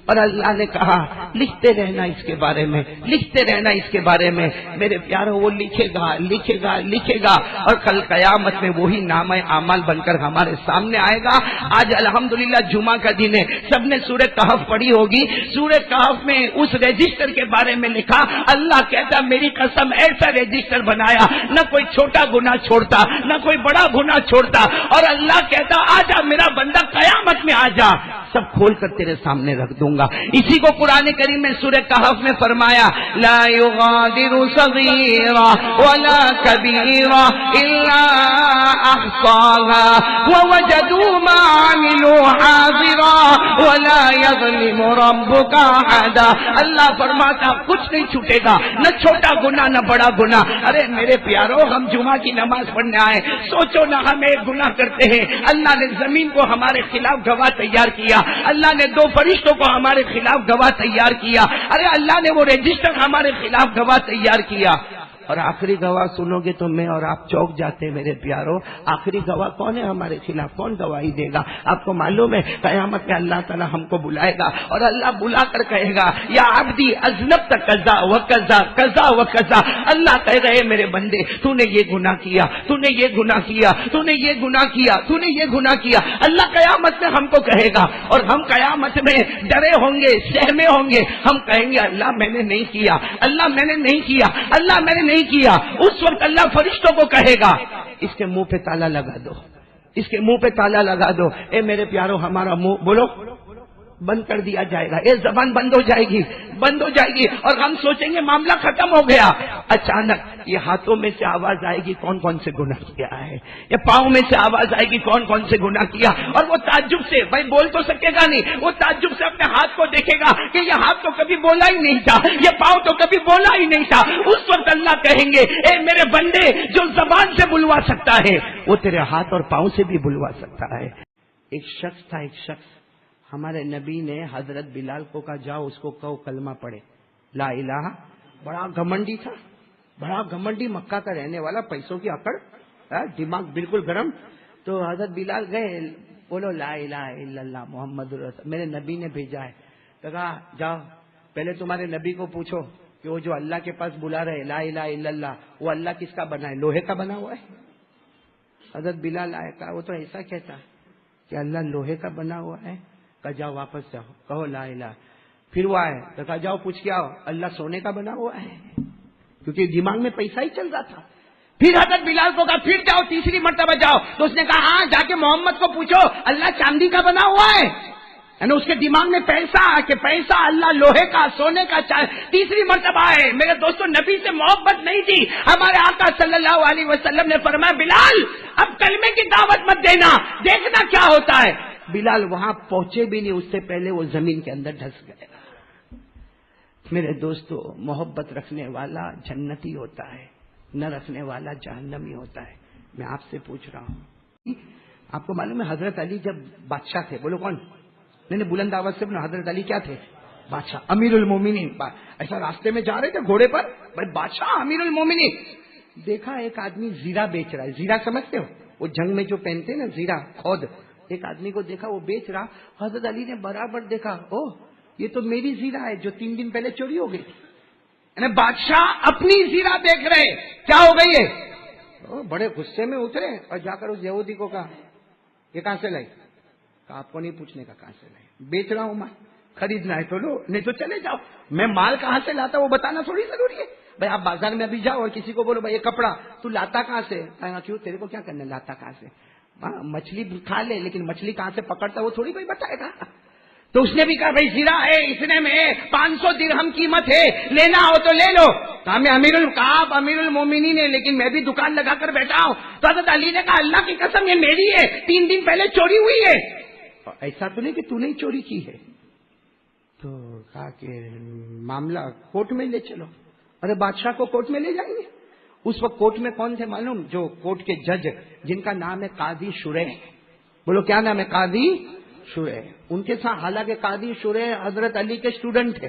اور اللہ نے کہا لکھتے رہنا اس کے بارے میں، لکھتے رہنا اس کے بارے میں۔ میرے پیاروں، وہ لکھے گا لکھے گا لکھے گا، اور کل قیامت میں وہی نامہ اعمال بن کر ہمارے سامنے آئے گا۔ آج الحمدللہ جمعہ کا دن ہے، سب نے سورہ کہف پڑھی ہوگی۔ سورہ کہف میں اس رجسٹر کے بارے میں لکھا، اللہ کہتا میری قسم ایسا رجسٹر بنایا، نہ کوئی چھوٹا گناہ چھوڑتا نہ کوئی بڑا گناہ چھوڑتا، اور اللہ کہتا آجا میرا بندہ قیامت میں آجا، سب کھول کر تیرے سامنے رکھ دوں گا۔ اسی کو قرآن کریم میں سورہ کہف میں فرمایا، لا یغادر صغیرا ولا کبیرا الا احصاها ووجدوا ما عملوا حاضرا ولا یظلم ربک احدا۔ اللہ فرماتا کچھ نہیں چھوٹے گا، نہ چھوٹا گناہ نہ بڑا گناہ۔ ارے میرے پیارو، ہم جمعہ کی نماز پڑھنے آئے، سوچو نہ ہم ایک گناہ کرتے ہیں، اللہ نے زمین کو ہمارے خلاف گواہ تیار کیا، اللہ نے دو فرشتوں کو ہمارے خلاف گواہ تیار کیا، ارے اللہ نے وہ رجسٹر ہمارے خلاف گواہ تیار کیا۔ اور آخری گواہ سنو گے تو میں اور آپ چوک جاتے ہیں میرے پیاروں۔ آخری گواہ کون ہے ہمارے خلاف؟ کون گواہی دے گا؟ آپ کو معلوم ہے قیامت میں اللہ تعالیٰ ہم کو بلائے گا، اور اللہ بلا کر کہے گا یا عبدی اذنبت کذا و کذا کذا و کذا۔ اللہ کہے گا اے میرے بندے، تو نے یہ گناہ کیا، تو نے یہ گناہ کیا، تو نے یہ گناہ کیا، تو نے یہ گناہ کیا۔ اللہ قیامت میں ہم کو کہے گا، اور ہم قیامت میں ڈرے ہوں گے، سہمے ہوں گے، ہم کہیں گے اللہ میں نے نہیں کیا، اللہ میں نے نہیں کیا، اللہ میں نے نہیں کیا۔ اس وقت اللہ فرشتوں کو کہے گا اس کے منہ پہ تالا لگا دو، اس کے منہ پہ تالا لگا دو۔ اے میرے پیارو، ہمارا منہ بولو بند کر دیا جائے گا، یہ زبان بند ہو جائے گی، بند ہو جائے گی، اور ہم سوچیں گے معاملہ ختم ہو گیا۔ اچانک یہ ہاتھوں میں سے آواز آئے گی کون کون سے گناہ کیا ہے، یہ پاؤں میں سے آواز آئے گی کون کون سے گناہ کیا، اور وہ تعجب سے، بھائی بول تو سکے گا نہیں، وہ تعجب سے اپنے ہاتھ کو دیکھے گا کہ یہ ہاتھ تو کبھی بولا ہی نہیں تھا، یہ پاؤں تو کبھی بولا ہی نہیں تھا۔ اس وقت اللہ کہیں گے اے میرے بندے، جو زبان سے بلوا سکتا ہے وہ تیرے ہاتھ اور پاؤں سے بھی بلوا سکتا ہے۔ ایک شخص تھا، ایک شخص، ہمارے نبی نے حضرت بلال کو کہا جاؤ اس کو کہو کلمہ پڑھے لا الہ۔ بڑا گھمنڈی تھا، بڑا گھمنڈی، مکہ کا رہنے والا، پیسوں کی اکڑ، دماغ بالکل گرم۔ تو حضرت بلال گئے، بولو لا الہ الا اللہ محمد رسول، میرے نبی نے بھیجا ہے۔ تو کہا جاؤ پہلے تمہارے نبی کو پوچھو کہ وہ جو اللہ کے پاس بلا رہے لا الہ الا اللہ، وہ اللہ کس کا بنا ہے؟ لوہے کا بنا ہوا ہے؟ حضرت بلال آئے، کہا وہ تو ایسا کہتا کہ اللہ لوہے کا بنا ہوا ہے۔ کہا جاؤ واپس جاؤ، کہو لا الہ۔ پھر وہ آئے تو کہا جاؤ پوچھ کے آؤ اللہ سونے کا بنا ہوا ہے، کیونکہ دماغ میں پیسہ ہی چل رہا تھا۔ پھر حضرت بلال کو کہا پھر جاؤ، تیسری مرتبہ جاؤ، تو اس نے کہا ہاں جا کے محمد کو پوچھو اللہ چاندی کا بنا ہوا ہے، یعنی اس کے دماغ میں پیسہ کہ پیسہ اللہ لوہے کا سونے کا تیسری مرتبہ ہے۔ میرے دوستوں، نبی سے محبت نہیں تھی، ہمارے آقا صلی اللہ علیہ وسلم نے فرمایا بلال اب کلمے کی دعوت مت دینا، دیکھنا کیا ہوتا ہے۔ بلال وہاں پہنچے بھی نہیں، اس سے پہلے وہ زمین کے اندر دھس گئے۔ میرے دوستو، محبت رکھنے والا جنتی ہوتا ہے، نہ رکھنے والا جہنمی ہوتا ہے۔ میں آپ سے پوچھ رہا ہوں، آپ کو معلوم ہے حضرت علی جب بادشاہ تھے، بولو کون؟ نہیں بلند آواز سے بولو، حضرت علی کیا تھے؟ بادشاہ، امیر المومنین۔ ایسا راستے میں جا رہے تھے گھوڑے پر، بھائی بادشاہ امیر المومنین، دیکھا ایک آدمی زیرہ بیچ رہا ہے۔ زیرہ سمجھتے ہو؟ وہ جنگ میں جو پہنتے نا زیرہ، خود ایک آدمی کو دیکھا وہ بیچ رہا۔ حضرت علی نے برابر دیکھا، او یہ تو میری زیرہ ہے جو 3 دن پہلے چوری ہو گئی تھی۔ یعنی بادشاہ اپنی زیرہ دیکھ رہے، کیا ہو گئی ہے؟ بڑے غصے میں اترے اور جا کر اس یہودی کو کہا یہ کہاں سے لائی؟ کہا آپ کو نہیں پوچھنے کا کہاں سے لائی، بیچ رہا ہوں مال، خریدنا ہے تو لو نہیں تو چلے جاؤ، میں مال کہاں سے لاتا وہ بتانا تھوڑی ضروری ہے۔ بھائی آپ بازار میں ابھی جاؤ اور کسی کو بولو بھائی یہ کپڑا تو لاتا کہاں سے؟ کیوں تیرے کو کیا کرنا لاتا کہاں سے؟ مچھلی کھا لے لیکن مچھلی کہاں سے پکڑتا وہ تھوڑی کوئی بتائے گا۔ تو اس نے بھی کہا بھائی زیرہ ہے، اتنے میں 500 درہم قیمت ہے، لینا ہو تو لے لو۔ کہا میں آپ امیر المومنین ہے لیکن میں بھی دکان لگا کر بیٹھا ہوں۔ تو حضرت علی نے کہا اللہ کی قسم یہ میری ہے، 3 دن پہلے چوری ہوئی ہے۔ ایسا تو نہیں کہ تو نے چوری کی ہے؟ تو کہا کہ معاملہ کورٹ میں لے چلو۔ ارے بادشاہ کو کورٹ میں لے جائیں گے؟ اس وقت کورٹ میں کون تھے معلوم؟ جو کورٹ کے جج جن کا نام ہے قاضی شریح۔ بولو کیا نام ہے؟ قاضی شریح۔ ان کے ساتھ، حالانکہ قاضی شریح حضرت علی کے اسٹوڈنٹ تھے،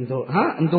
2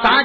7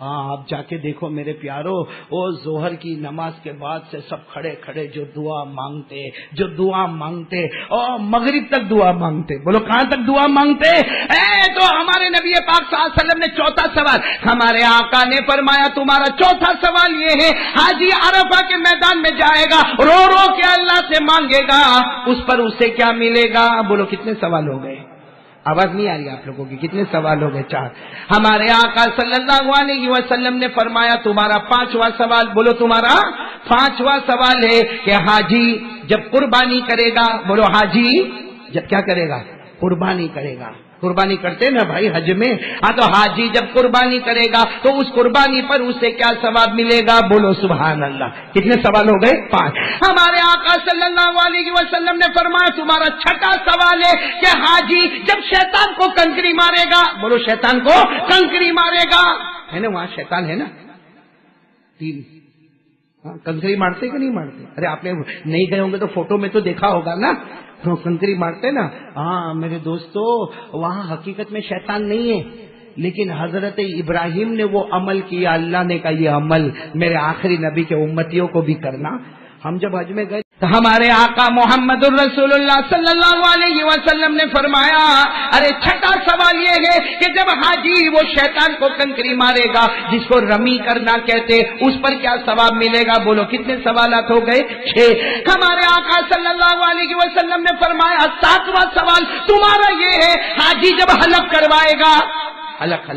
ہاں آپ جا کے دیکھو میرے پیارو، وہ ظہر کی نماز کے بعد سے سب کھڑے کھڑے جو دعا مانگتے اور مغرب تک دعا مانگتے. بولو کہاں تک دعا مانگتے؟ تو ہمارے نبی پاک صلی اللہ علیہ وسلم نے چوتھا سوال، ہمارے آقا نے فرمایا تمہارا چوتھا سوال یہ ہے، حاجی عرفہ کے میدان میں جائے گا، رو رو کے اللہ سے مانگے گا، اس پر اسے کیا ملے گا؟ بولو کتنے سوال ہو گئے؟ آواز نہیں آ رہی آپ لوگوں کی؟ کتنے سوال ہو گئے؟ 4. ہمارے آقا صلی اللہ علیہ وسلم نے فرمایا تمہارا 5واں سوال، بولو تمہارا 5واں سوال ہے کہ حاجی جب قربانی کرے گا، بولو حاجی جب کیا کرے گا؟ قربانی کرے گا. قربانی کرتے نا بھائی حج میں، ہاں تو حاجی جب قربانی کرے گا تو اس قربانی پر اسے کیا ثواب ملے گا؟ بولو سبحان اللہ. کتنے سوال ہو گئے؟ 5. ہمارے آقا صلی اللہ علیہ وسلم نے فرمایا تمہارا 6واں سوال ہے کہ حاجی جب شیطان کو کنکری مارے گا، بولو شیطان کو کنکری مارے گا، ہے نا وہاں شیطان ہے نا 3. کنکری مارتے کہ نہیں مارتے؟ ارے آپ نے نہیں گئے ہوں گے تو فوٹو میں تو دیکھا ہوگا نا، تو کنکری مارتے نا. ہاں میرے دوستو وہاں حقیقت میں شیطان نہیں ہے، لیکن حضرت ابراہیم نے وہ عمل کیا، اللہ نے کہا یہ عمل میرے آخری نبی کے امتیوں کو بھی کرنا. ہم جب حج میں گئے تو ہمارے آقا محمد الرسول اللہ صلی اللہ علیہ وسلم نے فرمایا ارے 6واں سوال یہ ہے کہ جب حاجی وہ شیطان کو کنکری مارے گا جس کو رمی کرنا کہتے، اس پر کیا ثواب ملے گا؟ بولو کتنے سوالات ہو گئے؟ 6. ہمارے آقا صلی اللہ علیہ وسلم نے فرمایا 7واں سوال تمہارا یہ ہے حاجی جب حلق کروائے گا، حلق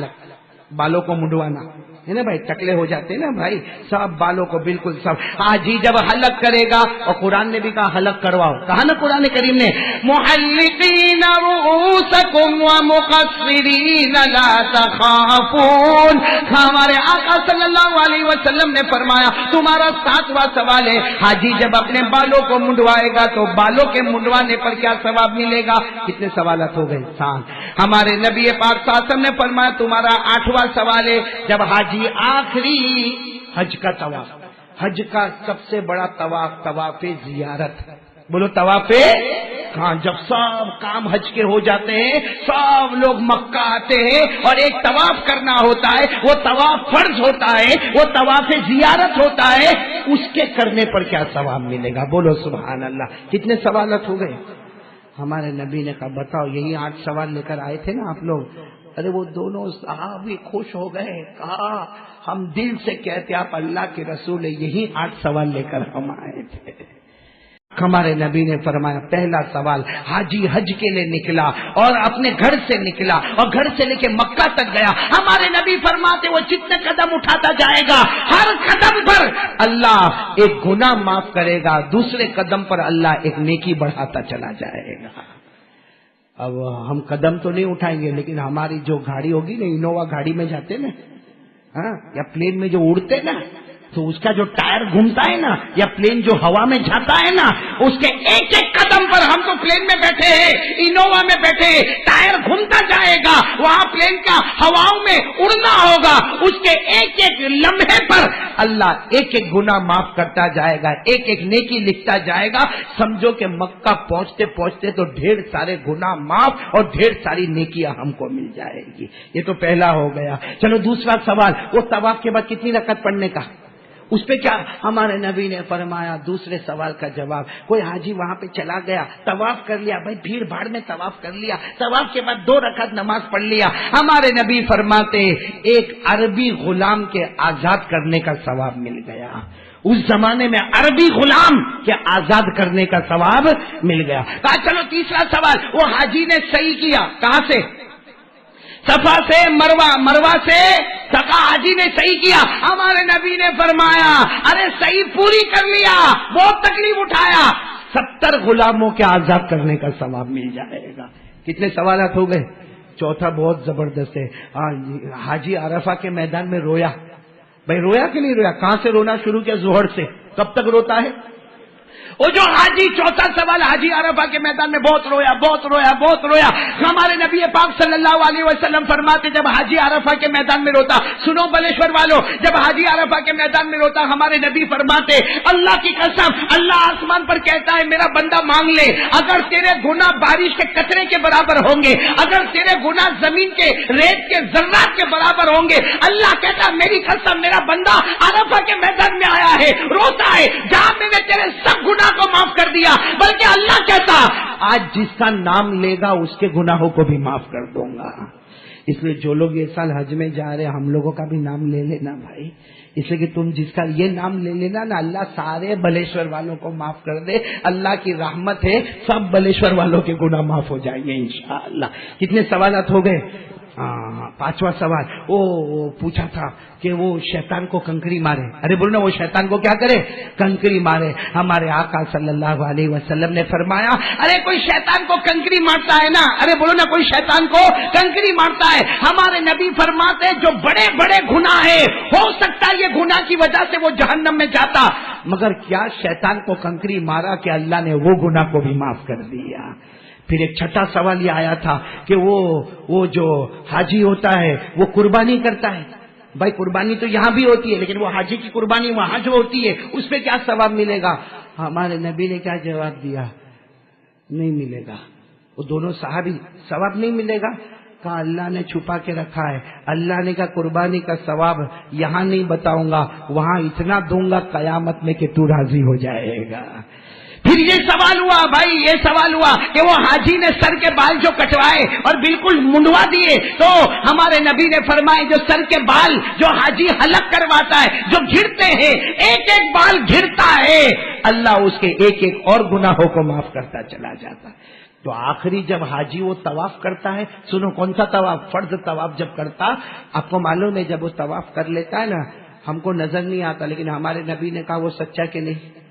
بالوں کو منڈوانا ہے نا بھائی، ٹکلے ہو جاتے ہیں نا بھائی، سب بالوں کو بالکل سب. حاجی جب حلق کرے گا، اور قرآن نے بھی کہا حلق کرواؤ، کہا نا قرآن کریم نے محلقین رؤوسکم ومقصرین لا تخافون. ہمارے آقا صلی اللہ علیہ وسلم نے فرمایا تمہارا 7واں سوال ہے حاجی جب اپنے بالوں کو منڈوائے گا تو بالوں کے منڈوانے پر کیا ثواب ملے گا؟ کتنے سوالات ہو گئے؟ 7. ہمارے نبی پاک صلی اللہ علیہ وسلم نے فرمایا تمہارا 8واں سوال ہے جب حاجی آخری حج کا طواف، حج کا سب سے بڑا طواف طواف زیارت، بولو طواف ہاں، جب سب کام حج کے ہو جاتے ہیں سب لوگ مکہ آتے ہیں اور ایک طواف کرنا ہوتا ہے، وہ طواف فرض ہوتا ہے، وہ طواف زیارت ہوتا ہے، اس کے کرنے پر کیا ثواب ملے گا؟ بولو سبحان اللہ. کتنے سوالات ہو گئے؟ ہمارے نبی نے کہا بتاؤ یہی 8 سوال لے کر آئے تھے نا آپ لوگ. ارے وہ دونوں صحابی خوش ہو گئے، کہا ہم دل سے کہتے آپ اللہ کے رسول، یہی 8 سوال لے کر ہم آئے تھے. ہمارے نبی نے فرمایا پہلا سوال حاجی حج کے لیے نکلا اور اپنے گھر سے نکلا اور گھر سے لے کے مکہ تک گیا. ہمارے نبی فرماتے وہ جتنے قدم اٹھاتا جائے گا ہر قدم پر اللہ ایک گناہ معاف کرے گا، دوسرے قدم پر اللہ ایک نیکی بڑھاتا چلا جائے گا. اب ہم قدم تو نہیں اٹھائیں گے، لیکن ہماری جو گاڑی ہوگی نا، انووا گاڑی میں جاتے نا، ہاں یا پلین میں جو اڑتے نا، تو اس کا جو ٹائر گھومتا ہے نا، یا پلین جو ہوا میں جاتا ہے نا، اس کے ایک ایک قدم پر، ہم تو پلین میں بیٹھے ہیں، انووا میں بیٹھے، ٹائر گھومتا جائے گا، وہاں پلین کا ہواؤں میں اڑنا ہوگا، اس کے ایک ایک لمحے پر اللہ ایک ایک گناہ معاف کرتا جائے گا، ایک ایک نیکی لکھتا جائے گا. سمجھو کہ مکہ پہنچتے پہنچتے تو ڈھیر سارے گناہ معاف اور ڈھیر ساری نیکیاں ہم کو مل جائے گی. یہ تو پہلا ہو گیا. چلو دوسرا سوال، وہ طواف کے بعد کتنی رکعت پڑھنے کا، اس پہ کیا ہمارے نبی نے فرمایا؟ دوسرے سوال کا جواب، کوئی حاجی وہاں پہ چلا گیا، طواف کر لیا، بھائی بھیڑ بھاڑ میں طواف کر لیا، طواف کے بعد 2 رکعت نماز پڑھ لیا. ہمارے نبی فرماتے ایک عربی غلام کے آزاد کرنے کا ثواب مل گیا. اس زمانے میں عربی غلام کے آزاد کرنے کا ثواب مل گیا. کہا چلو تیسرا سوال، وہ حاجی نے صحیح کیا، کہاں سے؟ صفا سے مروا، مروا سے صفا، حاجی نے صحیح کیا. ہمارے نبی نے فرمایا ارے صحیح پوری کر لیا، بہت تکلیف اٹھایا، 70 غلاموں کے آزاد کرنے کا ثواب مل جائے گا. کتنے سوالات ہو گئے؟ چوتھا بہت زبردست ہے. حاجی عرفہ کے میدان میں رویا. بھائی رویا کہ نہیں رویا؟ کہاں سے رونا شروع کیا؟ ظہر سے. کب تک روتا ہے؟ وہ جو حاجی چوتھا سوال حاجی عرفہ کے میدان میں بہت رویا. ہمارے نبی پاک صلی اللہ علیہ وسلم فرماتے جب حاجی عرفہ کے میدان میں روتا, سنو بلیشور والو, جب حاجی عرفہ کے میدان میں روتا ہمارے نبی فرماتے اللہ کی قسم اللہ آسمان پر کہتا ہے میرا بندہ مانگ لے, اگر تیرے گناہ بارش کے قطرے کے برابر ہوں گے, اگر تیرے گناہ زمین کے ریت کے ذرات کے برابر ہوں گے, اللہ کہتا میری قسم میرا بندہ عرفہ کے میدان میں آیا ہے, روتا ہے, جہاں میں نے تیرے سب گناہ کو معاف کر دیا, بلکہ اللہ کہتا آج جس کا نام لے گا اس کے گناہوں کو بھی معاف کر دوں گا. اس لیے جو لوگ یہ سال حج میں جا رہے ہم لوگوں کا بھی نام لے لینا بھائی, اس لیے کہ تم جس کا یہ نام لے لینا نا اللہ سارے بلیشور والوں کو معاف کر دے. اللہ کی رحمت ہے, سب بلیشور والوں کے گناہ معاف ہو جائیں گے انشاءاللہ. کتنے سوالات ہو گئے؟ پانچواں سوال وہ پوچھا تھا کہ وہ شیطان کو کنکری مارے. ارے بولو نا وہ شیطان کو کیا کرے؟ کنکری مارے. ہمارے آقا صلی اللہ علیہ وسلم نے فرمایا ارے کوئی شیطان کو کنکری مارتا ہے نا, ارے بولو نا کوئی شیطان کو کنکری مارتا ہے. ہمارے نبی فرماتے جو بڑے بڑے گناہ ہیں ہو سکتا ہے یہ گناہ کی وجہ سے وہ جہنم میں جاتا, مگر کیا شیطان کو کنکری مارا کہ اللہ نے وہ گناہ کو بھی معاف کر دیا. پھر ایک چھٹا سوال یہ آیا تھا کہ وہ جو حاجی ہوتا ہے وہ قربانی کرتا ہے. بھائی قربانی تو یہاں بھی ہوتی ہے لیکن وہ حاجی کی قربانی وہاں جو ہوتی ہے اس پہ کیا ثواب ملے گا؟ ہمارے نبی نے کیا جواب دیا؟ نہیں ملے گا. وہ دونوں صحابی ثواب نہیں ملے گا, کہا اللہ نے چھپا کے رکھا ہے. اللہ نے کہا قربانی کا ثواب یہاں نہیں بتاؤں گا, وہاں اتنا دوں گا قیامت میں کہ تو راضی ہو جائے گا. پھر یہ سوال ہوا بھائی, یہ سوال ہوا کہ وہ حاجی نے سر کے بال جو کٹوائے اور بالکل منڈوا دیے تو ہمارے نبی نے فرمائے جو سر کے بال جو حاجی حلق کرواتا ہے جو گھرتے ہیں, ایک ایک بال گھرتا ہے, اللہ اس کے ایک ایک اور گناہوں کو معاف کرتا چلا جاتا ہے. تو آخری جب حاجی وہ طواف کرتا ہے, سنو کون سا طواف؟ فرض طواف جب کرتا, آپ کو معلوم ہے جب وہ طواف کر لیتا ہے نا ہم کو نظر نہیں آتا, لیکن ہمارے نبی نے کہا وہ سچا کہ نہیں؟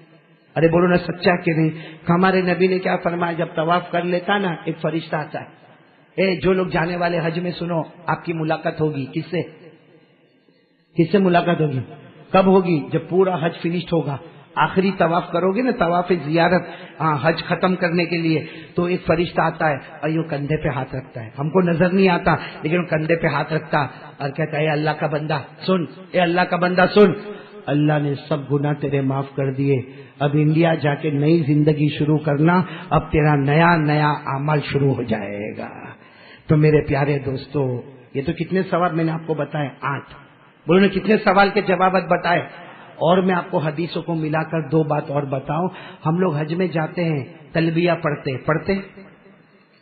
ارے بولو نا سچا کہ نہیں؟ ہمارے نبی نے کیا فرمایا جب طواف کر لیتا نا ایک فرشتہ آتا ہے. جو لوگ جانے والے حج میں سنو آپ کی ملاقات ہوگی کس سے ملاقات ہوگی؟ کب ہوگی؟ جب پورا حج فنشڈ ہوگا, آخری طواف کرو گے نا طواف زیارت حج ختم کرنے کے لیے, تو ایک فرشتہ آتا ہے اور یوں کندھے پہ ہاتھ رکھتا ہے, ہم کو نظر نہیں آتا لیکن وہ کندھے پہ ہاتھ رکھتا اور کہتا ہے اے اللہ کا بندہ سن, اے اللہ کا بندہ سن, اللہ نے سب گناہ تیرے معاف کر دیے, اب انڈیا جا کے نئی زندگی شروع کرنا, اب تیرا نیا عمل شروع ہو جائے گا. تو میرے پیارے دوستو یہ تو کتنے سوال میں نے آپ کو بتائے؟ 8. بولو نا کتنے سوال کے جوابات بتائے. اور میں آپ کو حدیثوں کو ملا کر 2 بات اور بتاؤں. ہم لوگ حج میں جاتے ہیں تلبیہ پڑھتے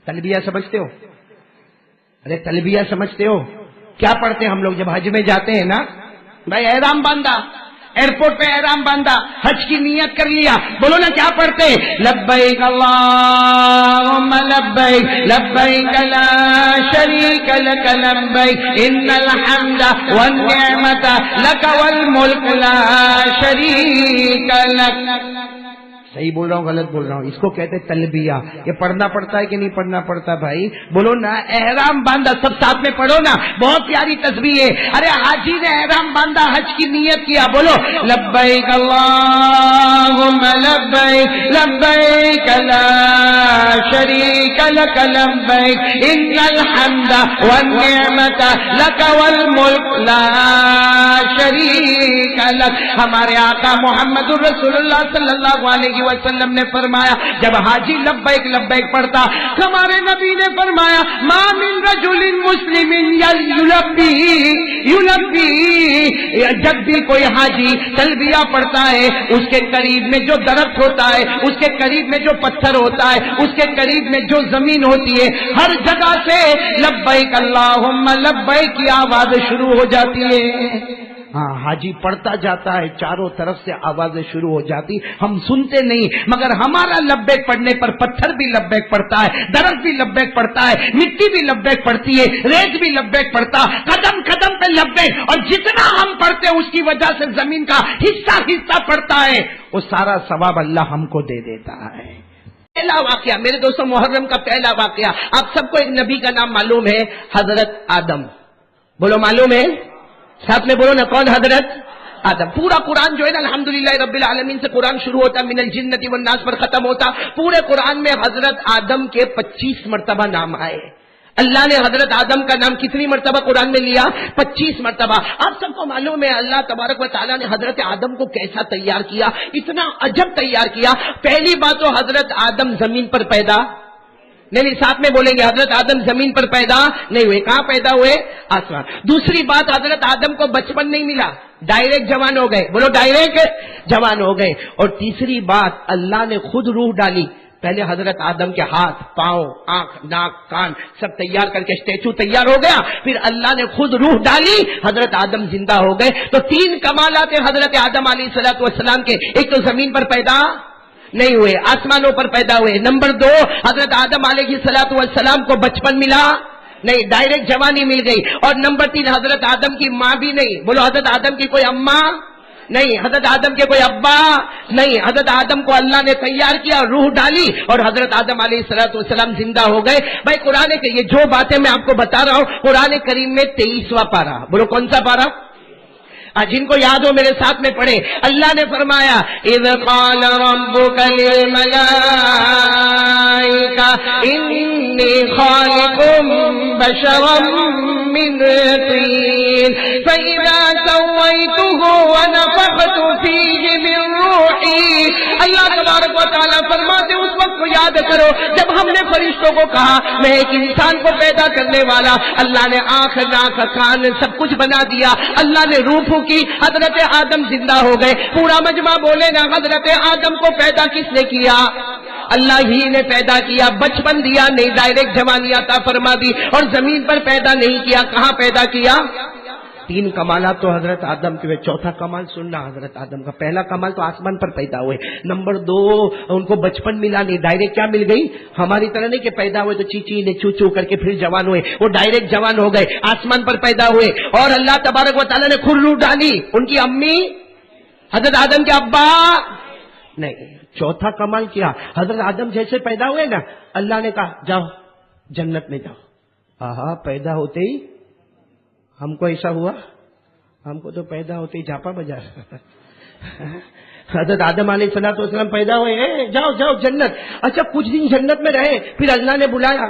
تلبیہ سمجھتے ہو؟ ارے تلبیہ سمجھتے ہو؟ کیا پڑھتے ہم لوگ جب حج میں جاتے ہیں نا بھائی؟ احرام باندھا, ایئرپورٹ پہ احرام باندھا, حج کی نیت کر لیا, بولو نا کیا پڑھتے؟ لبیک اللہم لبیک لبیک لا شریک لک لبیک ان الحمد والنعمت لک والملک لا شریک لک. صحیح بول رہا ہوں غلط بول رہا ہوں؟ اس کو کہتے تلبیہ. یہ پڑھنا پڑتا ہے کہ نہیں پڑھنا پڑتا بھائی؟ بولو نا احرام باندھا, سب ساتھ میں پڑھو نا, بہت پیاری تسبیح ہے. ارے حاجی نے احرام باندھا, حج کی نیت کیا, بولو لبیک اللہم لبیک لبیک لا شریک لک لبیک ان الحمد والنعمت لک والملک لا شریک لک. ہمارے آقا محمد رسول اللہ صلی اللہ علیہ وسلم نے فرمایا جب حاجی لبیک لبیک پڑھتا, ہمارے نبی نے فرمایا ما من رجل مسلم یلبی, جب بھی کوئی حاجی تلبیہ پڑھتا ہے اس کے قریب میں جو درخت ہوتا ہے, اس کے قریب میں جو پتھر ہوتا ہے, اس کے قریب میں جو زمین ہوتی ہے, ہر جگہ سے لبیک اللہم لبیک کی آواز شروع ہو جاتی ہے. ہاں حاجی پڑھتا جاتا ہے, چاروں طرف سے آوازیں شروع ہو جاتی, ہم سنتے نہیں, مگر ہمارا لبیک پڑھنے پر پتھر بھی لبیک پڑھتا ہے, درخت بھی لبیک پڑھتا ہے, مٹی بھی لبیک پڑھتی ہے, ریت بھی لبیک پڑھتا, قدم قدم پہ لبیک. اور جتنا ہم پڑھتے ہیں اس کی وجہ سے زمین کا حصہ پڑتا ہے, وہ سارا ثواب اللہ ہم کو دے دیتا ہے. پہلا واقعہ میرے دوستوں, محرم کا پہلا واقعہ, آپ سب کو ایک نبی کا نام معلوم ہے, حضرت آدم. بولو معلوم ہے؟ ساتھ میں بولو نا, کون؟ حضرت آدم. پورا قرآن جو ہے نا الحمدللہ رب العالمین سے قرآن شروع ہوتا ہے، من الجنۃ والناس پر ختم ہوتا. پورے قرآن میں حضرت آدم کے 25 مرتبہ نام آئے. اللہ نے حضرت آدم کا نام کتنی مرتبہ قرآن میں لیا؟ 25 مرتبہ. آپ سب کو معلوم ہے اللہ تبارک و تعالیٰ نے حضرت آدم کو کیسا تیار کیا، اتنا عجب تیار کیا. پہلی بات تو حضرت آدم زمین پر پیدا نہیں، ساتھ میں بولیں گے حضرت آدم زمین پر پیدا نہیں ہوئے. کہاں پیدا ہوئے؟ آسمان. دوسری بات حضرت آدم کو بچپن نہیں ملا، ڈائریکٹ جوان ہو گئے. بولو ڈائریکٹ جوان ہو گئے. اور تیسری بات اللہ نے خود روح ڈالی. پہلے حضرت آدم کے ہاتھ، پاؤں، آنکھ، ناک، کان سب تیار کر کے اسٹیچو تیار ہو گیا. پھر اللہ نے خود روح ڈالی، حضرت آدم زندہ ہو گئے. تو 3 کمالات حضرت آدم علیہ الصلوۃ والسلام کے. ایک تو زمین پر پیدا نہیں ہوئے، آسمانوں پر پیدا ہوئے. نمبر 2 حضرت آدم علیہ الصلوۃ والسلام کو بچپن ملا نہیں، ڈائریکٹ جوانی مل گئی. اور نمبر 3 حضرت آدم کی ماں بھی نہیں. بولو حضرت آدم کی کوئی اماں نہیں، حضرت آدم کے کوئی ابا نہیں. حضرت آدم کو اللہ نے تیار کیا، روح ڈالی اور حضرت آدم علیہ الصلوۃ والسلام زندہ ہو گئے. بھائی قرآن کے یہ جو باتیں میں آپ کو بتا رہا ہوں قرآن کریم میں 23واں پارہ. بولو کون سا پارہ؟ جن کو یاد ہو میرے ساتھ میں پڑھے. اللہ نے فرمایا اذ قال ربک للملائکہ انی خالق بشرا من طین فاذا سویتہ ونفخت فیہ من روحی. اللہ تبارک و تعالیٰ فرماتے اس وقت کو یاد کرو جب ہم نے فرشتوں کو کہا میں ایک انسان کو پیدا کرنے والا. اللہ نے آنکھ، ناک، کان سب کچھ بنا دیا. اللہ نے روح کی حضرت آدم زندہ ہو گئے. پورا مجمع بولے گا حضرت آدم کو پیدا کس نے کیا؟ اللہ ہی نے پیدا کیا. بچپن دیا نہیں، ڈائریکٹ جوانی عطا فرما دی. اور زمین پر پیدا نہیں کیا، کہاں پیدا کیا؟ 3 کمالات تو حضرت آدم کے. چوتھا کمال سننا حضرت آدم کا. پہلا کمال تو آسمان پر پیدا ہوئے. نمبر 2 ان کو بچپن ملا نہیں، ڈائریکٹ کیا مل گئی؟ ہماری طرح نہیں کہ پیدا ہوئے تو چیچی نے چو چو کر کے پھر جوان ہوئے. وہ ڈائریکٹ جوان ہو گئے، آسمان پر پیدا ہوئے. اور اللہ تبارک و تعالیٰ نے خود روح ڈالی. ان کی امی، حضرت آدم کے ابا نہیں. چوتھا کمال کیا؟ حضرت آدم جیسے پیدا ہوئے نا اللہ نے کہا جاؤ جنت میں جاؤ. پیدا ہوتے ہی ہم کو ایسا ہوا، ہم کو تو پیدا ہوتے ہی جاپا بجا. حضرت آدم علیہ الصلوۃ والسلام پیدا ہوئے، جاؤ جاؤ جنت. اچھا کچھ دن جنت میں رہے، پھر اللہ نے بلایا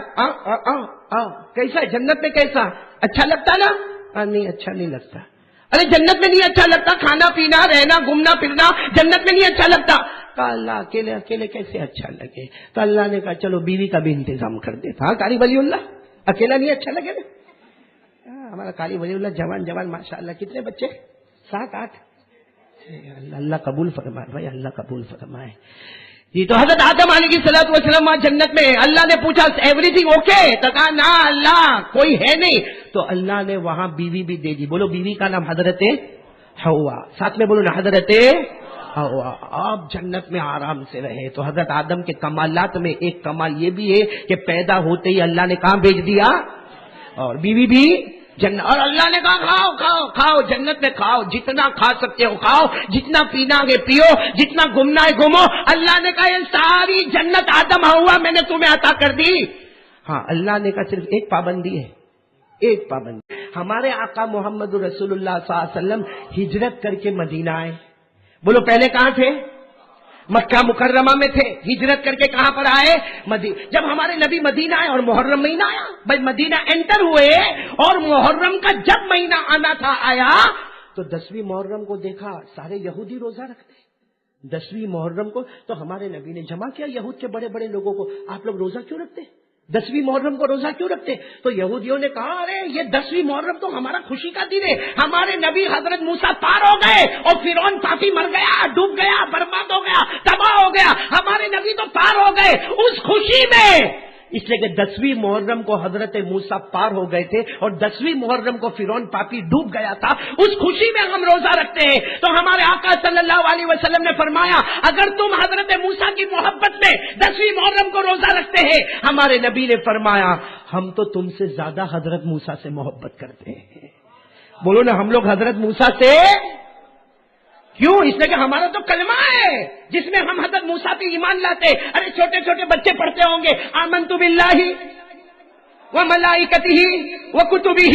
کیسا ہے جنت میں؟ کیسا اچھا لگتا نا؟ نہیں اچھا نہیں لگتا. ارے جنت میں نہیں اچھا لگتا، کھانا پینا رہنا گھومنا پھرنا جنت میں نہیں اچھا لگتا. کہا اللہ اکیلے اکیلے کیسے اچھا لگے؟ تو اللہ نے کہا چلو بیوی کا بھی انتظام کر دیتا. قاری ولی اللہ اکیلا نہیں اچھا لگے نا. ہمارا قاری ولی اللہ جوان جوان ماشاء اللہ. کتنے بچے؟ 7-8. اللہ قبول فرمائے بھائی، اللہ قبول فرمائے. جی تو حضرت آدم علیہ الصلوۃ والسلام جنت میں. اللہ نے پوچھا ایوری تھنگ اوکے؟ تو کہا نا اللہ کوئی ہے نہیں. تو اللہ نے وہاں بیوی بھی دے دی. بولو بیوی کا نام حضرت حوا. ساتھ میں بولو نا حضرت حوا. آپ جنت میں آرام سے رہے. تو حضرت آدم کے کمالات میں ایک کمال یہ بھی ہے کہ پیدا ہوتے ہی اللہ نے کہاں بھیج دیا؟ اور بیوی بھی جنت. اور اللہ نے کہا کھاؤ کھاؤ کھاؤ جنت میں کھاؤ، جتنا کھا سکتے ہو کھاؤ، جتنا پینا ہے پیو، جتنا گھومنا ہے گھومو. اللہ نے کہا یہ ساری جنت آدم ہوا میں نے تمہیں عطا کر دی. ہاں اللہ نے کہا صرف ایک پابندی ہے، ایک پابندی. ہمارے آقا محمد رسول اللہ صلی اللہ علیہ وسلم ہجرت کر کے مدینہ آئے. بولو پہلے کہاں تھے؟ مکہ مکرمہ میں تھے. ہجرت کر کے کہاں پر آئے؟ جب ہمارے نبی مدینہ آئے اور محرم مہینہ آیا، بھائی مدینہ انٹر ہوئے اور محرم کا جب مہینہ آنا تھا آیا تو 10ویں محرم کو دیکھا سارے یہودی روزہ رکھتے. 10ویں محرم کو تو ہمارے نبی نے جمع کیا یہود کے بڑے بڑے لوگوں کو، آپ لوگ روزہ کیوں رکھتے؟ 10ویں محرم کو روزہ کیوں رکھتے؟ تو یہودیوں نے کہا ارے یہ 10ویں محرم تو ہمارا خوشی کا دن ہے. ہمارے نبی حضرت موسیٰ پار ہو گئے اور فرعون پاپی مر گیا، ڈوب گیا، برباد ہو گیا، تباہ ہو گیا. ہمارے نبی تو پار ہو گئے اس خوشی میں. اس لیے کہ 10ویں محرم کو حضرت موسیٰ پار ہو گئے تھے اور 10ویں محرم کو فرعون پاپی ڈوب گیا تھا. اس خوشی میں ہم روزہ رکھتے ہیں. تو ہمارے آقا صلی اللہ علیہ وسلم نے فرمایا اگر تم حضرت موسیٰ کی محبت میں 10ویں محرم کو روزہ رکھتے ہیں، ہمارے نبی نے فرمایا ہم تو تم سے زیادہ حضرت موسیٰ سے محبت کرتے ہیں. بولو نا ہم لوگ حضرت موسیٰ سے کیوں؟ اس لیے کہ ہمارا تو کلمہ ہے جس میں ہم حضرت موسیٰ پہ ایمان لاتے. ارے چھوٹے چھوٹے بچے پڑھتے ہوں گے آمنت باللہ و ملائکتہ و کتبہ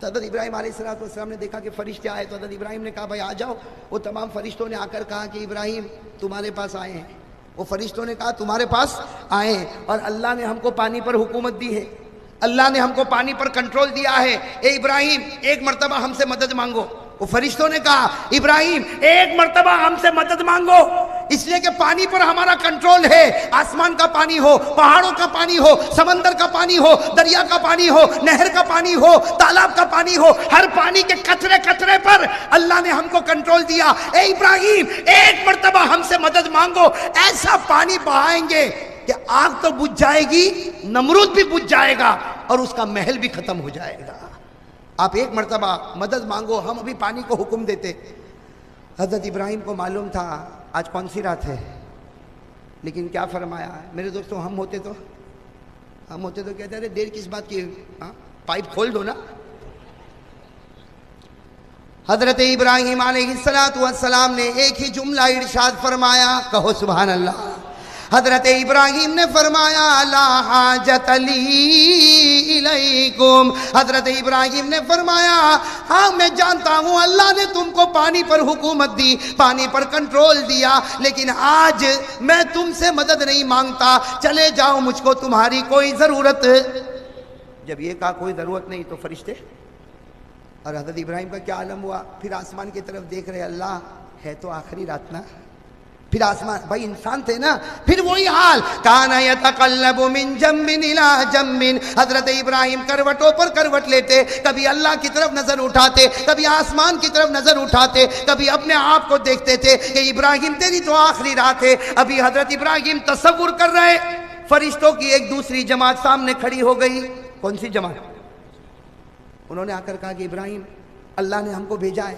تو حضرت ابراہیم علیہ السلام نے دیکھا کہ فرشتے آئے، تو حضرت ابراہیم نے کہا بھائی آ جاؤ. وہ تمام فرشتوں نے آ کر کہا کہ ابراہیم تمہارے پاس آئے ہیں. وہ فرشتوں نے کہا تمہارے پاس آئے ہیں، اور اللہ نے ہم کو پانی پر حکومت دی ہے، اللہ نے ہم کو پانی پر کنٹرول دیا ہے. اے ابراہیم ایک مرتبہ ہم سے مدد مانگو. وہ فرشتوں نے کہا ابراہیم ایک مرتبہ ہم سے مدد مانگو، اس لیے کہ پانی پر ہمارا کنٹرول ہے. آسمان کا پانی ہو، پہاڑوں کا پانی ہو، سمندر کا پانی ہو، دریا کا پانی ہو، نہر کا پانی ہو، تالاب کا پانی ہو، ہر پانی کے قطرے قطرے پر اللہ نے ہم کو کنٹرول دیا. اے ابراہیم ایک مرتبہ ہم سے مدد مانگو، ایسا پانی بہائیں گے کہ آگ تو بجھ جائے گی، نمرود بھی بجھ جائے گا اور اس کا محل بھی ختم ہو جائے گا. آپ ایک مرتبہ مدد مانگو، ہم ابھی پانی کو حکم دیتے. حضرت ابراہیم کو معلوم تھا آج کون سی رات ہے، لیکن کیا فرمایا میرے دوستوں، ہم ہوتے تو کہتے ہیں دیر کس بات کی، پائپ کھول دو نا. حضرت ابراہیم علیہ السلام نے ایک ہی جملہ ارشاد فرمایا، کہو سبحان اللہ. حضرت ابراہیم نے فرمایا لا حاجت لی الیکم. حضرت ابراہیم نے فرمایا ہاں میں جانتا ہوں اللہ نے تم کو پانی پر حکومت دی، پانی پر کنٹرول دیا، لیکن آج میں تم سے مدد نہیں مانگتا، چلے جاؤ، مجھ کو تمہاری کوئی ضرورت. جب یہ کہا کوئی ضرورت نہیں تو فرشتے اور حضرت ابراہیم کا کیا عالم ہوا. پھر آسمان کی طرف دیکھ رہے، اللہ ہے تو آخری رات نا. پھر آسمان، بھائی انسان تھے نا، پھر وہی حال، کان یتقلب من جنب الی جنب. حضرت ابراہیم کروٹوں پر کروٹ لیتے، کبھی اللہ کی طرف نظر اٹھاتے، کبھی آسمان کی طرف نظر اٹھاتے، کبھی اپنے آپ کو دیکھتے تھے کہ ابراہیم تیری تو آخری رات ہے. ابھی حضرت ابراہیم تصور کر رہے، فرشتوں کی ایک دوسری جماعت سامنے کھڑی ہو گئی. کون سی جماعت؟ انہوں نے آ کر کہا کہ ابراہیم اللہ نے ہم کو بھیجا ہے،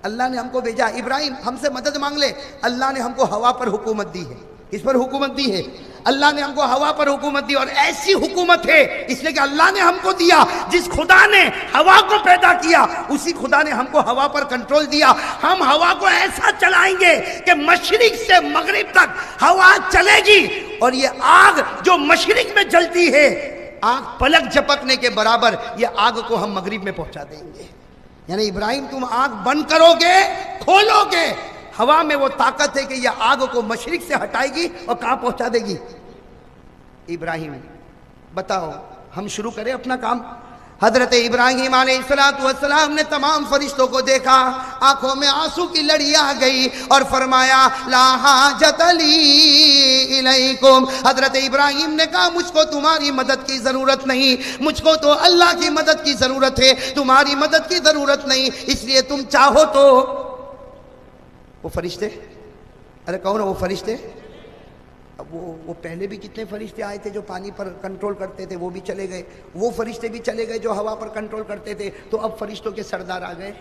اللہ نے ہم کو بھیجا. ابراہیم ہم سے مدد مانگ لے، اللہ نے ہم کو ہوا پر حکومت دی ہے. اس پر حکومت دی ہے، اللہ نے ہم کو ہوا پر حکومت دی، اور ایسی حکومت ہے اس لیے کہ اللہ نے ہم کو دیا. جس خدا نے ہوا کو پیدا کیا اسی خدا نے ہم کو ہوا پر کنٹرول دیا. ہم ہوا کو ایسا چلائیں گے کہ مشرق سے مغرب تک ہوا چلے گی، اور یہ آگ جو مشرق میں جلتی ہے، آگ پلک جھپکنے کے برابر، یہ آگ کو ہم مغرب میں پہنچا دیں گے. یعنی ابراہیم تم آگ بند کرو گے، کھولو گے، ہوا میں وہ طاقت ہے کہ یہ آگ کو مشرق سے ہٹائے گی اور کہاں پہنچا دے گی. ابراہیم بتاؤ ہم شروع کریں اپنا کام. حضرت ابراہیم علیہ السلام نے تمام فرشتوں کو دیکھا، آنکھوں میں آنسو کی لڑی آ گئی اور فرمایا لا حاجت لی الیکم. حضرت ابراہیم نے کہا مجھ کو تمہاری مدد کی ضرورت نہیں، مجھ کو تو اللہ کی مدد کی ضرورت ہے، تمہاری مدد کی ضرورت نہیں. اس لیے تم چاہو تو وہ فرشتے، ارے کون وہ فرشتے؟ وہ پہلے بھی کتنے فرشتے آئے تھے جو پانی پر کنٹرول کرتے تھے، وہ بھی چلے گئے. وہ فرشتے بھی چلے گئے جو ہوا پر کنٹرول کرتے تھے. تو اب فرشتوں کے سردار آ گئے.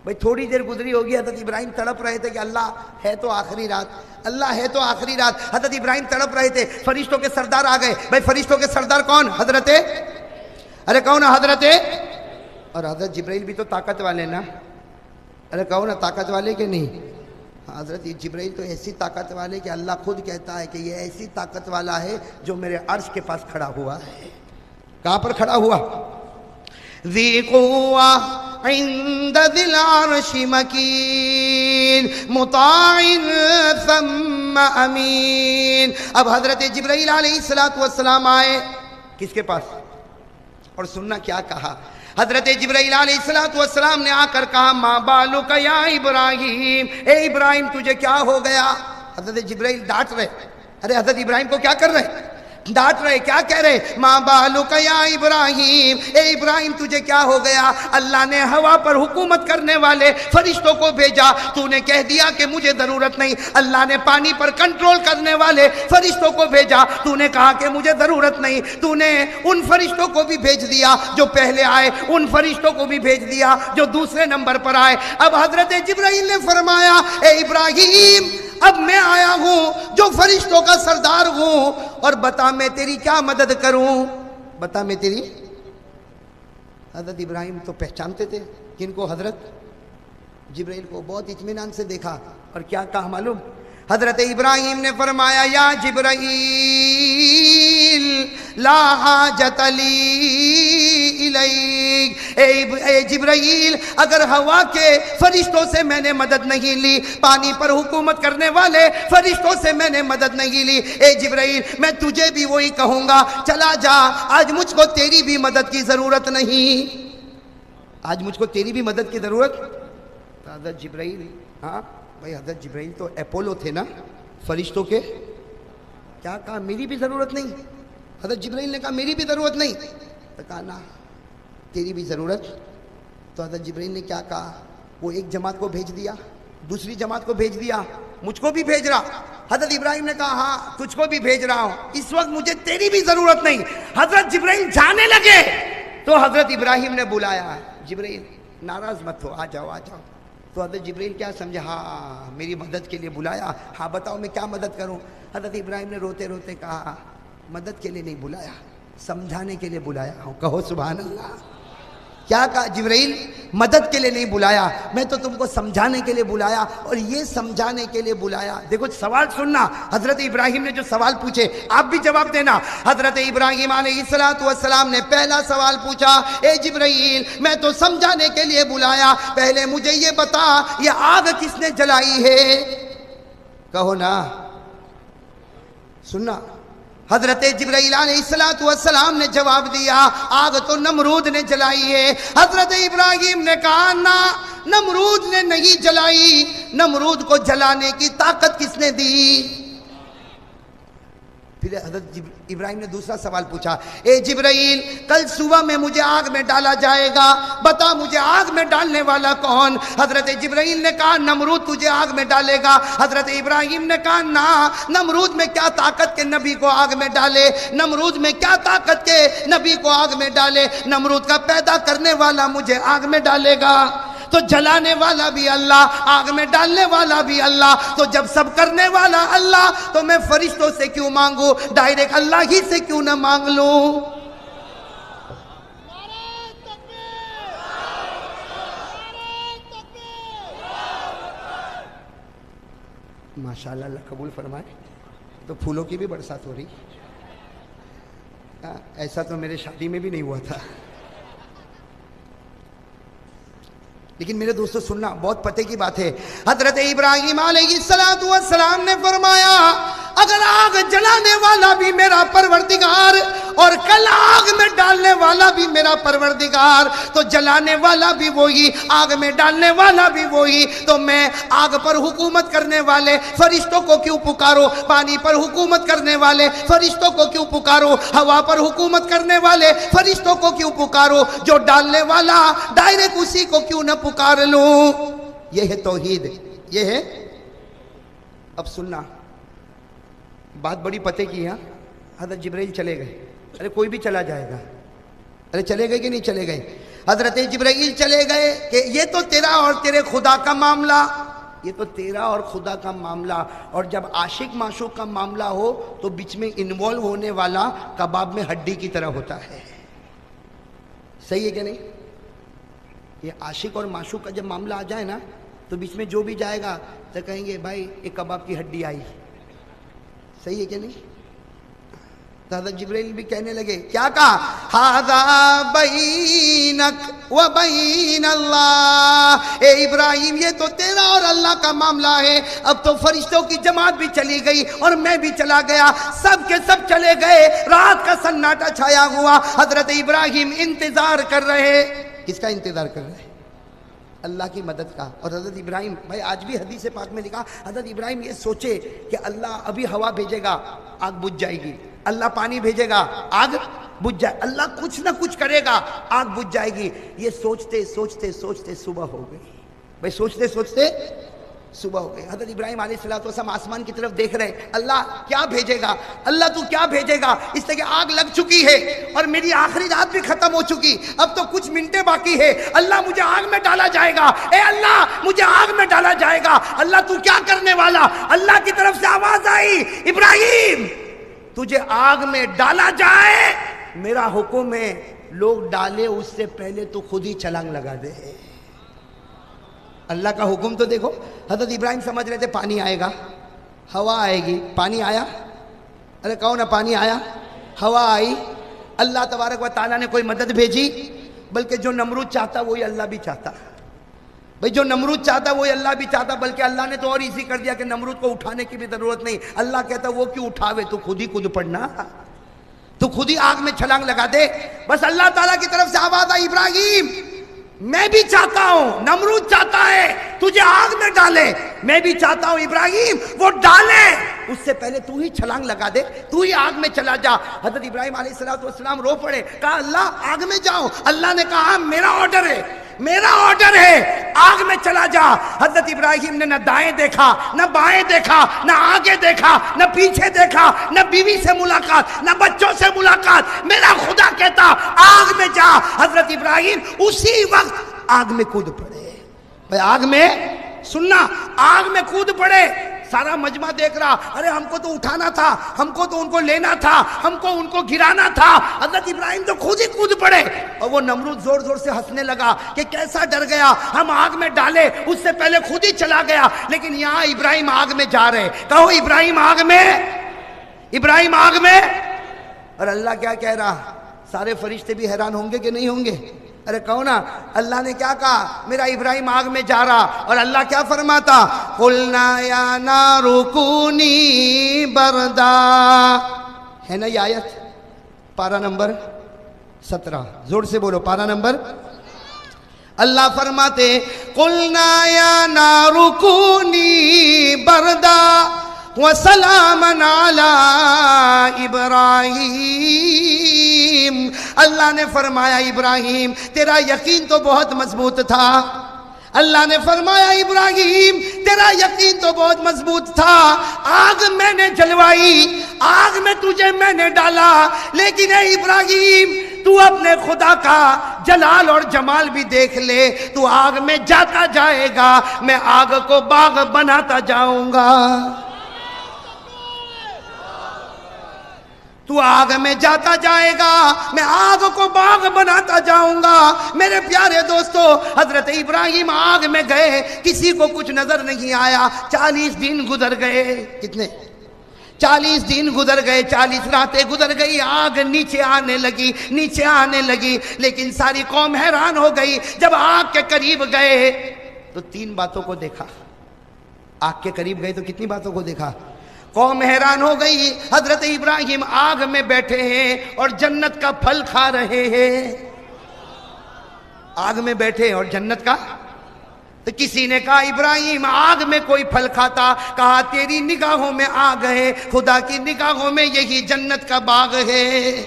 بھائی تھوڑی دیر گزری ہوگی، حضرت ابراہیم تڑپ رہے تھے کہ اللہ ہے تو آخری رات، اللہ ہے تو آخری رات. حضرت ابراہیم تڑپ رہے تھے، فرشتوں کے سردار آ گئے. بھائی فرشتوں کے سردار کون؟ حضرت، ارے کون؟ حضرت، اور حضرت جبرائیل بھی تو طاقت والے نا. ارے کون طاقت والے کہ نہیں؟ حضرت جبرائیل تو ایسی طاقت والے کہ اللہ خود کہتا ہے کہ یہ ایسی طاقت والا ہے جو میرے عرش کے پاس کھڑا ہوا ہے. کہاں پر کھڑا ہوا؟ ذی قوہ عند ذی العرش مکین مطاع ثم امین. اب حضرت جبرائیل علیہ السلام آئے کس کے پاس؟ اور سننا کیا کہا. حضرت جبرائیل علیہ السلام نے آ کر کہا ما بالک یا ابراہیم، اے ابراہیم تجھے کیا ہو گیا؟ حضرت جبرائیل ڈانٹ رہے، ارے حضرت ابراہیم کو کیا کر رہے؟ ڈانٹ رہے. کیا کہہ رہے؟ ما بالک یا ابراہیم، اے ابراہیم تجھے کیا ہو گیا؟ اللہ نے ہوا پر حکومت کرنے والے فرشتوں کو بھیجا، تو نے کہہ دیا کہ مجھے ضرورت نہیں. اللہ نے پانی پر کنٹرول کرنے والے فرشتوں کو بھیجا، تو نے کہا کہ مجھے ضرورت نہیں. تو نے ان فرشتوں کو بھی بھیج دیا جو پہلے آئے، ان فرشتوں کو بھی بھیج دیا جو دوسرے نمبر پر آئے. اب حضرت جبرائیل نے فرمایا اے ابراہیم اب میں آیا ہوں جو فرشتوں کا سردار ہوں، اور بتا میں تیری کیا مدد کروں؟ بتا میں تیری. حضرت ابراہیم تو پہچانتے تھے کن کو؟ حضرت جبرائیل کو. بہت اطمینان سے دیکھا اور کیا کہا معلوم؟ حضرت ابراہیم نے فرمایا یا جبرائیل لا حاجت لی الیک، اے جبرائیل اگر ہوا کے فرشتوں سے میں نے مدد نہیں لی، پانی پر حکومت کرنے والے فرشتوں سے میں نے مدد نہیں لی، اے جبرائیل میں تجھے بھی وہی کہوں گا، چلا جا، آج مجھ کو تیری بھی مدد کی ضرورت نہیں، آج مجھ کو تیری بھی مدد کی ضرورت۔ حضرت جبرائیل، ہاں بھائی حضرت جبرائیل تو اپولو تھے نا فرشتوں کے، کیا کہا میری بھی ضرورت نہیں؟ حضرت جبرائیل نے کہا میری بھی ضرورت نہیں، تو کہا نا تیری بھی ضرورت۔ تو حضرت جبرائیل نے کیا کہا؟ وہ ایک جماعت کو بھیج دیا، دوسری جماعت کو بھیج دیا، مجھ کو بھی بھیج رہا۔ حضرت ابراہیم نے کہا ہاں تجھ کو بھی بھیج رہا ہوں، اس وقت مجھے تیری بھی ضرورت نہیں۔ حضرت جبرائیل جانے لگے تو حضرت ابراہیم نے بلایا، جبرائیل ناراض مت ہو، آ جاؤ آ جاؤ۔ تو حضرت جبرائیل کیا سمجھا، ہاں میری مدد کے لیے بلایا، ہاں بتاؤ میں کیا مدد کروں۔ حضرت ابراہیم نے روتے روتے کہا مدد کے لیے نہیں بلایا، سمجھانے کے لیے بلایا ہوں، کہو سبحان اللہ۔ کیا کہا جبرائیل؟ مدد کے لیے نہیں بلایا، میں تو تم کو سمجھانے کے لیے بلایا، اور یہ سمجھانے کے لیے بلایا۔ دیکھو سوال سننا، حضرت ابراہیم نے جو سوال پوچھے آپ بھی جواب دینا۔ حضرت ابراہیم علیہ السلام نے پہلا سوال پوچھا، اے جبرائیل میں تو سمجھانے کے لیے بلایا، پہلے مجھے یہ بتا یہ آگ کس نے جلائی ہے؟ کہو نا، سننا۔ حضرت جبرائیل علیہ السلام نے جواب دیا آگ تو نمرود نے جلائی ہے۔ حضرت ابراہیم نے کہا نا، نمرود نے نہیں جلائی، نمرود کو جلانے کی طاقت کس نے دی؟ پھر حضرت ابراہیم نے دوسرا سوال پوچھا، اے جبرائیل کل صبح میں مجھے آگ میں ڈالا جائے گا، بتا مجھے آگ میں ڈالنے والا کون؟ حضرت جبرائیل نے کہا نمرود تجھے آگ میں ڈالے گا۔ حضرت ابراہیم نے کہا نا، نمرود میں کیا طاقت کے نبی کو آگ میں ڈالے، نمرود میں کیا طاقت کے نبی کو آگ میں ڈالے، نمرود کا پیدا کرنے والا مجھے آگ میں ڈالے گا، تو جلانے والا بھی اللہ، آگ میں ڈالنے والا بھی اللہ، تو جب سب کرنے والا اللہ تو میں فرشتوں سے کیوں مانگوں، ڈائریکٹ اللہ ہی سے کیوں نہ مانگ لوں؟ ماشاءاللہ، اللہ قبول فرمائے۔ تو پھولوں کی بھی برسات ہو رہی، ایسا تو میرے شادی میں بھی نہیں ہوا تھا۔ لیکن میرے دوستو سننا، بہت پتے کی بات ہے۔ حضرت ابراہیم علیہ السلام نے فرمایا اگر آگ جلانے والا بھی میرا پروردگار اور کل آگ میں ڈالنے والا بھی میرا پروردگار، تو جلانے والا بھی وہی، آگ میں ڈالنے والا بھی وہی، تو میں آگ پر حکومت کرنے والے فرشتوں کو کیوں پکارو، پانی پر حکومت کرنے والے فرشتوں کو کیوں پکارو، ہوا پر حکومت کرنے والے فرشتوں کو کیوں پکارو، جو ڈالنے والا ڈائریکٹ اسی کو کیوں نہ پکار لوں؟ یہ ہے توحید، یہ ہے۔ اب سننا، بات بڑی پتے کی ہے۔ حضرت جبرائیل چلے گئے، ارے کوئی بھی چلا جائے گا، ارے چلے گئے کہ نہیں چلے گئے؟ حضرت جبرائیل چلے گئے کہ یہ تو تیرا اور تیرے خدا کا معاملہ، یہ تو تیرا اور خدا کا معاملہ، اور جب عاشق معشوق کا معاملہ ہو تو بیچ میں انوالو ہونے والا کباب میں ہڈی کی طرح ہوتا ہے، صحیح ہے کہ نہیں؟ یہ عاشق اور معشوق کا جب معاملہ آ جائے نا تو بیچ میں جو بھی جائے گا تو کہیں گے بھائی ایک کباب کی ہڈی آئی، صحیح ہے کہ نہیں؟ تو حضرت جبرائیل بھی کہنے لگے، کیا کہا؟ ھذا بینک و بین اللہ، اے ابراہیم یہ تو تیرا اور اللہ کا معاملہ ہے۔ اب تو فرشتوں کی جماعت بھی چلی گئی اور میں بھی چلا گیا، سب کے سب چلے گئے، رات کا سناٹا چھایا ہوا، حضرت ابراہیم انتظار کر رہے۔ کس کا انتظار کر رہے؟ اللہ کی مدد کا۔ اور حضرت ابراہیم، بھائی آج بھی حدیث پاک میں لکھا، حضرت ابراہیم یہ سوچے کہ اللہ ابھی ہوا بھیجے گا آگ بجھ جائے گی، اللہ پانی بھیجے گا آگ بجھ جائے، اللہ کچھ نہ کچھ کرے گا آگ بجھ جائے گی، یہ سوچتے سوچتے سوچتے صبح ہو گئی، بھائی سوچتے سوچتے صبح ہو گئی۔ حضرت ابراہیم علیہ السلام آسمان کی طرف دیکھ رہے، اللہ کیا بھیجے گا، اللہ تو کیا بھیجے گا، اس لیے کہ آگ لگ چکی ہے اور میری آخری رات بھی ختم ہو چکی، اب تو کچھ منٹیں باقی ہے، اللہ مجھے آگ میں ڈالا جائے گا، اے اللہ مجھے آگ میں ڈالا جائے گا، اللہ تو کیا کرنے والا؟ اللہ کی طرف سے آواز آئی، ابراہیم تجھے آگ میں ڈالا جائے، میرا حکم ہے لوگ ڈالے اس سے پہلے تو خود ہی چھلانگ لگا دے۔ اللہ کا حکم تو دیکھو۔ حضرت ابراہیم سمجھ رہے تھے پانی آئے گا، ہوا آئے گی، پانی آیا؟ ارے کہو نا پانی آیا؟ ہوا آئی, اللہ تبارک و تعالیٰ نے کوئی مدد بھیجی, بلکہ جو نمرود چاہتا وہی اللہ بھی چاہتا. بھئی جو نمرود چاہتا وہی اللہ بھی چاہتا, بلکہ اللہ نے تو اور ایزی کر دیا کہ نمرود کو اٹھانے کی بھی ضرورت نہیں. اللہ کہتا وہ کیوں اٹھاوے, تو خود ہی کود پڑنا, تو خود ہی آگ میں چھلانگ لگا دے. بس اللہ تعالیٰ کی طرف سے آواز آئی, ابراہیم میں بھی چاہتا ہوں, نمرود چاہتا ہے تجھے آگ میں ڈالے, میں بھی چاہتا ہوں ابراہیم وہ ڈالے, اس سے پہلے تو ہی چھلانگ لگا دے, تو ہی آگ میں چلا جا. حضرت ابراہیم علیہ السلام رو پڑے, کہا اللہ آگ میں جاؤ. اللہ نے کہا میرا آرڈر ہے, میرا آرڈر ہے, آگ میں چلا جا. حضرت ابراہیم نے نہ دائیں دیکھا, نہ بائیں دیکھا, نہ آگے دیکھا, نہ پیچھے دیکھا, نہ بیوی سے ملاقات, نہ بچوں سے ملاقات. میرا خدا کہتا آگ میں جا. حضرت ابراہیم اسی وقت آگ میں کود پڑے. بھائی آگ میں, سننا, آگ میں کود پڑے. سارا مجمع دیکھ رہا, ارے ہم کو تو اٹھانا تھا, ہم کو تو ان کو لینا تھا, ہم کو ان کو گرانا تھا. حضرت ابراہیم تو خود ہی کود پڑے. اور وہ نمرود زور زور سے ہنسنے لگا کہ کیسا ڈر گیا, ہم آگ میں ڈالے, اس سے پہلے خود ہی چلا گیا. لیکن یہاں ابراہیم آگ میں جا رہے. کہو ابراہیم آگ میں, ابراہیم آگ میں. اور اللہ کیا کہہ رہا, سارے فرشتے بھی حیران ہوں گے کہ نہیں ہوں گے؟ ارے کہو نا, اللہ نے کیا کہا, میرا ابراہیم آگ میں جا رہا, اور اللہ کیا فرماتا, قلنا یا نار کونی بردا. ہے نا یہ آیت, پارہ نمبر 17, زور سے بولو, پارہ نمبر. اللہ فرماتے قلنا یا نار کونی بردا وسلاما علی ابراہیم. اللہ نے فرمایا ابراہیم تیرا یقین تو بہت مضبوط تھا. اللہ نے فرمایا ابراہیم تیرا یقین تو بہت مضبوط تھا, آگ میں نے جلوائی, آگ میں تجھے میں نے ڈالا, لیکن اے ابراہیم تو اپنے خدا کا جلال اور جمال بھی دیکھ لے, تو آگ میں جاتا جائے گا, میں آگ کو باغ بناتا جاؤں گا. تو آگ میں جاتا جائے گا, میں آگ کو باغ بناتا جاؤں گا. میرے پیارے دوستو, حضرت ابراہیم آگ میں گئے, کسی کو کچھ نظر نہیں آیا. 40 دن گزر گئے. کتنے؟ 40 دن گزر گئے, 40 راتیں گزر گئی. آگ نیچے آنے لگی, نیچے آنے لگی, لیکن ساری قوم حیران ہو گئی. جب آگ کے قریب گئے تو 3 باتوں کو دیکھا. آگ کے قریب گئے تو کتنی باتوں کو دیکھا؟ قوم حیران ہو گئی. حضرت ابراہیم آگ میں بیٹھے ہیں اور جنت کا پھل کھا رہے ہیں. آگ میں بیٹھے اور جنت کا. تو کسی نے کہا ابراہیم آگ میں کوئی پھل کھاتا, کہا تیری نگاہوں میں آگ ہے, خدا کی نگاہوں میں یہی جنت کا باغ ہے.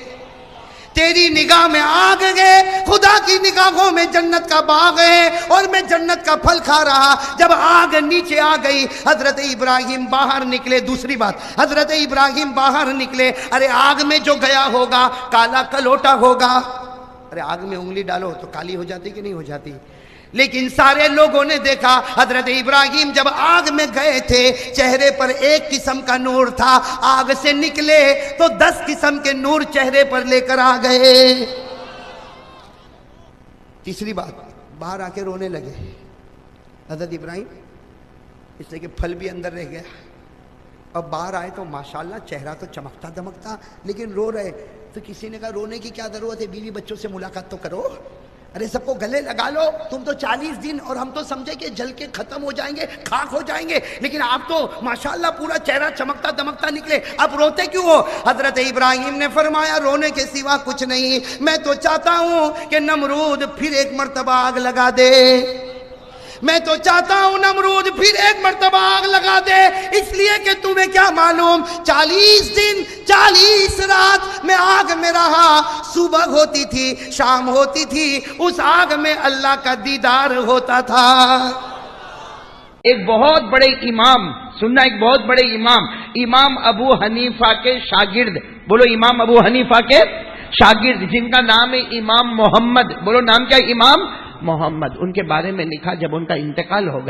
تیری نگاہ میں آگ ہے, خدا کی نگاہوں میں جنت کا باغ ہے, اور میں جنت کا پھل کھا رہا. جب آگ نیچے آ گئی, حضرت ابراہیم باہر نکلے. دوسری بات, حضرت ابراہیم باہر نکلے. ارے آگ میں جو گیا ہوگا کالا کلوٹا ہوگا. ارے آگ میں انگلی ڈالو تو کالی ہو جاتی کہ نہیں ہو جاتی؟ لیکن سارے لوگوں نے دیکھا حضرت ابراہیم جب آگ میں گئے تھے, چہرے پر ایک قسم کا نور تھا, آگ سے نکلے تو 10 قسم کے نور چہرے پر لے کر آ گئے. تیسری بات, باہر آ کے رونے لگے حضرت ابراہیم, اس لیے کہ پھل بھی اندر رہ گیا. اور باہر آئے تو ماشاءاللہ چہرہ تو چمکتا دمکتا, لیکن رو رہے. تو کسی نے کہا رونے کی کیا ضرورت ہے, بیوی بچوں سے ملاقات تو کرو. ارے سب کو گلے لگا لو, تم تو 40 دن, اور ہم تو سمجھے کہ جل کے ختم ہو جائیں گے, خاک ہو جائیں گے, لیکن آپ تو ماشاءاللہ پورا چہرہ چمکتا دمکتا نکلے, اب روتے کیوں ہو؟ حضرت ابراہیم نے فرمایا رونے کے سوا کچھ نہیں, میں تو چاہتا ہوں کہ نمرود پھر ایک مرتبہ آگ لگا دے. میں تو چاہتا ہوں نمرود پھر ایک مرتبہ آگ لگا دے, اس لیے کہ تمہیں کیا معلوم 40 دن 40 رات میں آگ میں رہا. صبح ہوتی تھی, شام ہوتی تھی, اس آگ میں اللہ کا دیدار ہوتا تھا. ایک بہت بڑے امام, سننا, ایک بہت بڑے امام, امام ابو حنیفہ کے شاگرد, بولو امام ابو حنیفہ کے شاگرد, جن کا نام ہے امام محمد, بولو نام کیا؟ امام محمد، ان کے بارے میں لکھا جب ان کا انتقال ہو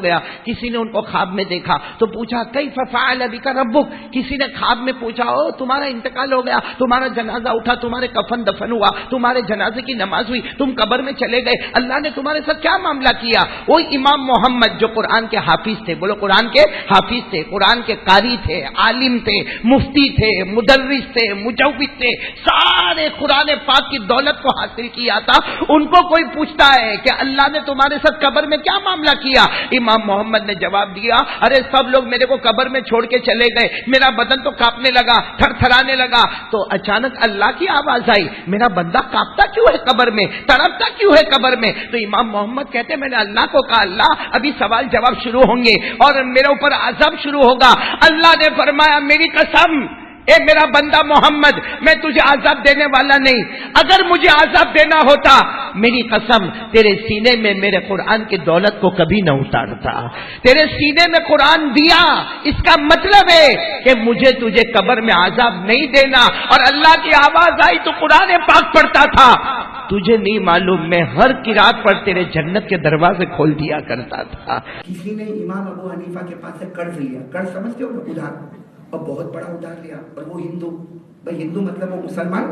گیا، کسی نے ان کو خواب میں دیکھا تو پوچھا کیف فعل بک ربک، کسی نے خواب میں پوچھا او تمہارا انتقال ہو گیا، تمہارا جنازہ اٹھا، تمہارے کفن دفن ہوا، تمہارے جنازے کی نماز ہوئی، تم قبر میں چلے گئے، اللہ نے تمہارے ساتھ کیا معاملہ کیا؟ وہ امام محمد جو قرآن کے حافظ تھے، بولو قرآن کے حافظ تھے، قرآن کے قاری تھے، عالم تھے، مفتی تھے، مدرس تھے، مجود تھے، سارے قرآن پاک کی دولت کو حاصل کیا تھا، ان کو کوئی پوچھتا ہے کہ اللہ نے تمہارے ساتھ قبر میں کیا معاملہ کیا؟ امام محمد نے جواب دیا ارے سب لوگ میرے کو قبر میں چھوڑ کے چلے گئے، میرا بدن تو کانپنے لگا، تھر تھرانے لگا، تو اچانک اللہ کی آواز آئی میرا بندہ کانپتا کیوں ہے قبر میں، تڑپتا کیوں ہے قبر میں؟ تو امام محمد کہتے میں نے اللہ کو کہا اللہ ابھی سوال جواب شروع ہوں گے اور میرے اوپر عذاب شروع ہوگا، اللہ نے فرمایا میری قسم اے میرا بندہ محمد میں تجھے عذاب دینے والا نہیں، اگر مجھے عذاب دینا ہوتا میری قسم تیرے سینے میں میرے قرآن کی دولت کو کبھی نہ اتارتا، تیرے سینے میں قرآن دیا اس کا مطلب ہے کہ مجھے تجھے قبر میں عذاب نہیں دینا، اور اللہ کی آواز آئی تو قرآن پاک پڑھتا تھا، تجھے نہیں معلوم میں ہر قرات پر تیرے جنت کے دروازے کھول دیا کرتا تھا۔ کسی نے امام ابو حنیفہ کے پاس سے قرض لیا، قرض سمجھتے ہو نا، ادھار، اور بہت بڑا ادھار لیا، اور وہ ہندو، بھائی ہندو مطلب وہ مسلمان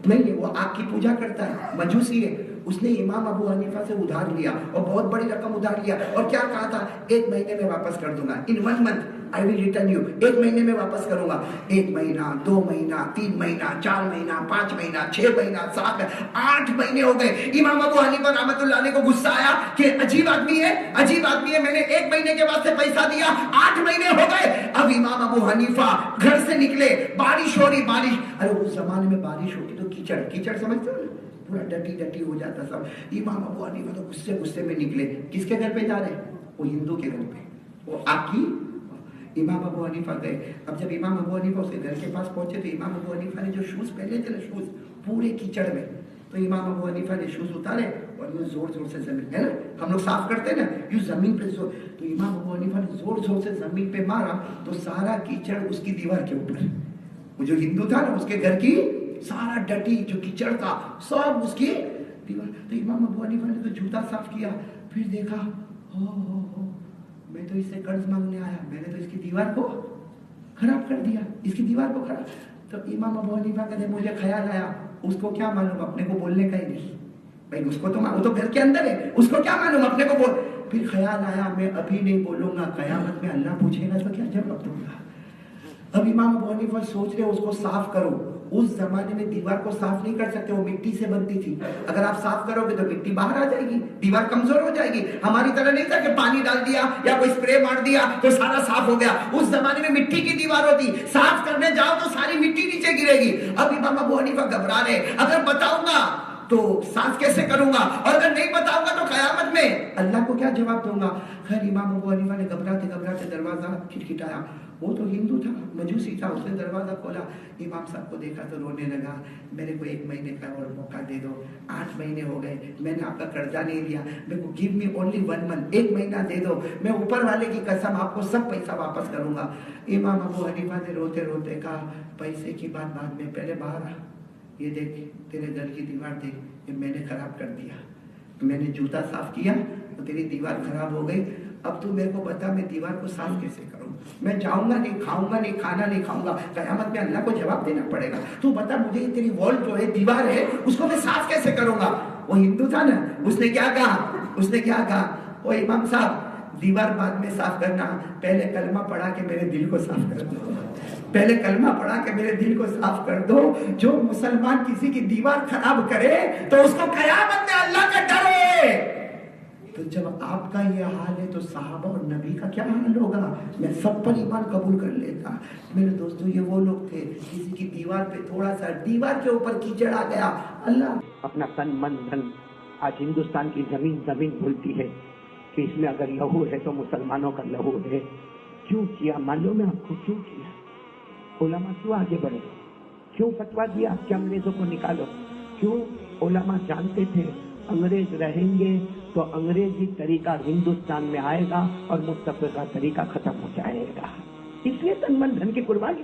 نہیں ہے، وہ آگ کی پوجا کرتا ہے، مجوسی ہے، اس نے امام ابو حنیفہ سے ادھار لیا اور بہت بڑی رقم ادھار لیا، اور کیا کہا تھا 1 مہینے میں واپس کر دوں گا، ان 1 month I will return you، 1 مہینے میں واپس کروں گا، 1 مہینہ 2 مہینہ 3 مہینہ 4 مہینہ 5 مہینہ 6 مہینہ 7 8 مہینے ہو گئے، امام ابو حنیفہ رحمۃ اللہ علیہ کو غصہ آیا کہ عجیب آدمی ہے، میں نے 1 مہینے کے واسطے پیسہ دیا، 8 مہینے ہو گئے، اب امام ابو حنیفہ گھر سے نکلے، بارش ہو رہی، بارش، ارے اس زمانے میں بارش ہوتی تو کیچڑ سمجھتے ہو، پورا ڈٹی ہو جاتا سب، امام ابو حنیفہ تو غصے میں نکلے، کس کے گھر پہ جا رہے؟ وہ ہندو کے گھر پہ، وہ آپ کی امام ابو حنیفہ گئے، اب جب امام ابو حنیفہ اس کے گھر کے پاس پہنچے تو امام ابو حنیفہ نے جو شوز پہنے تھے نا، شوز پورے کیچڑ میں، تو امام ابو حنیفہ نے شوز اتارے اور یہ زور سے زمین ہے نا، ہم لوگ صاف کرتے ہیں نا، یہ زمین پہ زور، تو امام ابو حنیفہ نے زور سے زمین پہ مارا تو سارا کیچڑ اس کی دیوار کے اوپر، وہ جو ہندو تھا نا اس کے گھر کی سارا ڈٹی جو کیچڑ تھا سب اس کی دیوار، تو امام ابو حنیفہ نے تو جوتا صاف کیا، پھر دیکھا ہو میں تو اس سے قرض مانگنے آیا، میں نے تو اس کی دیوار کو خراب کر دیا، اس کی دیوار کو خراب، تو امام ابو حنیفہ کہتے مجھے خیال آیا اس کو کیا معلوم، اپنے کو بولنے کا ہی نہیں بھائی، اس کو تو وہ تو گھر کے اندر ہے، اس کو کیا معلوم اپنے کو بول، پھر خیال آیا میں ابھی نہیں بولوں گا، قیامت میں اللہ پوچھے گا تو کیا جواب دوں گا، اب امام ابو حنیفہ سوچ رہے اس کو صاف کرو، اس زمانے میں دیوار کو صاف نہیں کر سکتے، وہ مٹی سے بنتی تھی، اگر آپ صاف کرو گے تو مٹی باہر آ جائے گی، دیوار کمزور ہو جائے گی، ہماری طرح نہیں تھا کہ پانی ڈال دیا یا کوئی اسپرے مار دیا تو سارا صاف ہو گیا، اس زمانے میں مٹی کی دیوار ہوتی، صاف کرنے جاؤ تو ساری مٹی نیچے گرے گی، اب امام ابو حنیفہ گھبرا رہے، اگر بتاؤں گا تو صاف کیسے کروں گا، اور اگر نہیں بتاؤں گا تو قیامت میں اللہ کو کیا جواب دوں گا، خیر امام ابو حنیفہ نے گھبراتے دروازہ کھٹکھٹایا، وہ تو ہندو تھا، مجوسی تھا، اس نے دروازہ کھولا، امام صاحب کو دیکھا تو رونے لگا، میرے کو 1 مہینے کا اور موقع دے دو، 8 مہینے ہو گئے، میں نے آپ کا قرضہ نہیں لیا، میرے کو گیو می اونلی 1 month، 1 مہینہ دے دو، میں اوپر والے کی قسم آپ کو سب پیسہ واپس کروں گا، امام ابو حنیفہ نے روتے کہا پیسے کی بات بعد میں، پہلے باہر آ، یہ دیکھ تیرے گھر کی دیوار دیکھ، یہ میں نے خراب کر دیا، میں نے جوتا صاف کیا تو تیری دیوار خراب ہو گئی، اب تو میرے کو بتا میں دیوار کو صاف کیسے کروں، میں جاؤں گا نہیں، کھاؤں گا نہیں، کھانا نہیں کھاؤں گا، قیامت میں اللہ کو جواب دینا پڑے گا، تو بتا مجھے یہ تیری وال جو ہے دیوار ہے اس کو میں صاف کیسے کروں گا، وہ ہندو تھا نا، اس نے کیا کہا، وہ امام صاحب دیوار بعد میں صاف کرنا، پہلے کلمہ پڑھا کے میرے دل کو صاف کر دو، پہلے کلمہ پڑھا کے میرے دل کو صاف کر دو، جو مسلمان کسی کی دیوار خراب کرے تو اس کو قیامت میں اللہ کا ڈر ہے، تو جب آپ کا یہ حال ہے تو صحابہ اور نبی کا کیا حال ہوگا، میں سب پر ایمان قبول کر لیتا، میرے دوستو یہ وہ لوگ تھے کسی کی دیوار پہ تھوڑا سا دیوار کے اوپر کیچڑ آ گیا، اللہ اپنا تن من دھن، آج ہندوستان کی زمین بھولتی ہے کہ اس میں اگر لہو ہے تو مسلمانوں کا لہو ہے، کیوں کیا معلوم ہے آپ کو، کیوں کیا، علماء کیوں آگے بڑھے، کیوں فتوا دیا کہ انگریزوں کو نکالو، کیوں علماء جانتے تھے انگریز رہیں گے تو انگریزی طریقہ ہندوستان میں آئے گا اور متفقہ طریقہ ختم ہو جائے گا، اس لیے تن من دھن کی قربانی،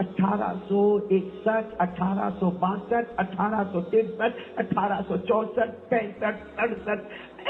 1861, 1862, 1863, 1864, 65, 67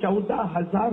14,000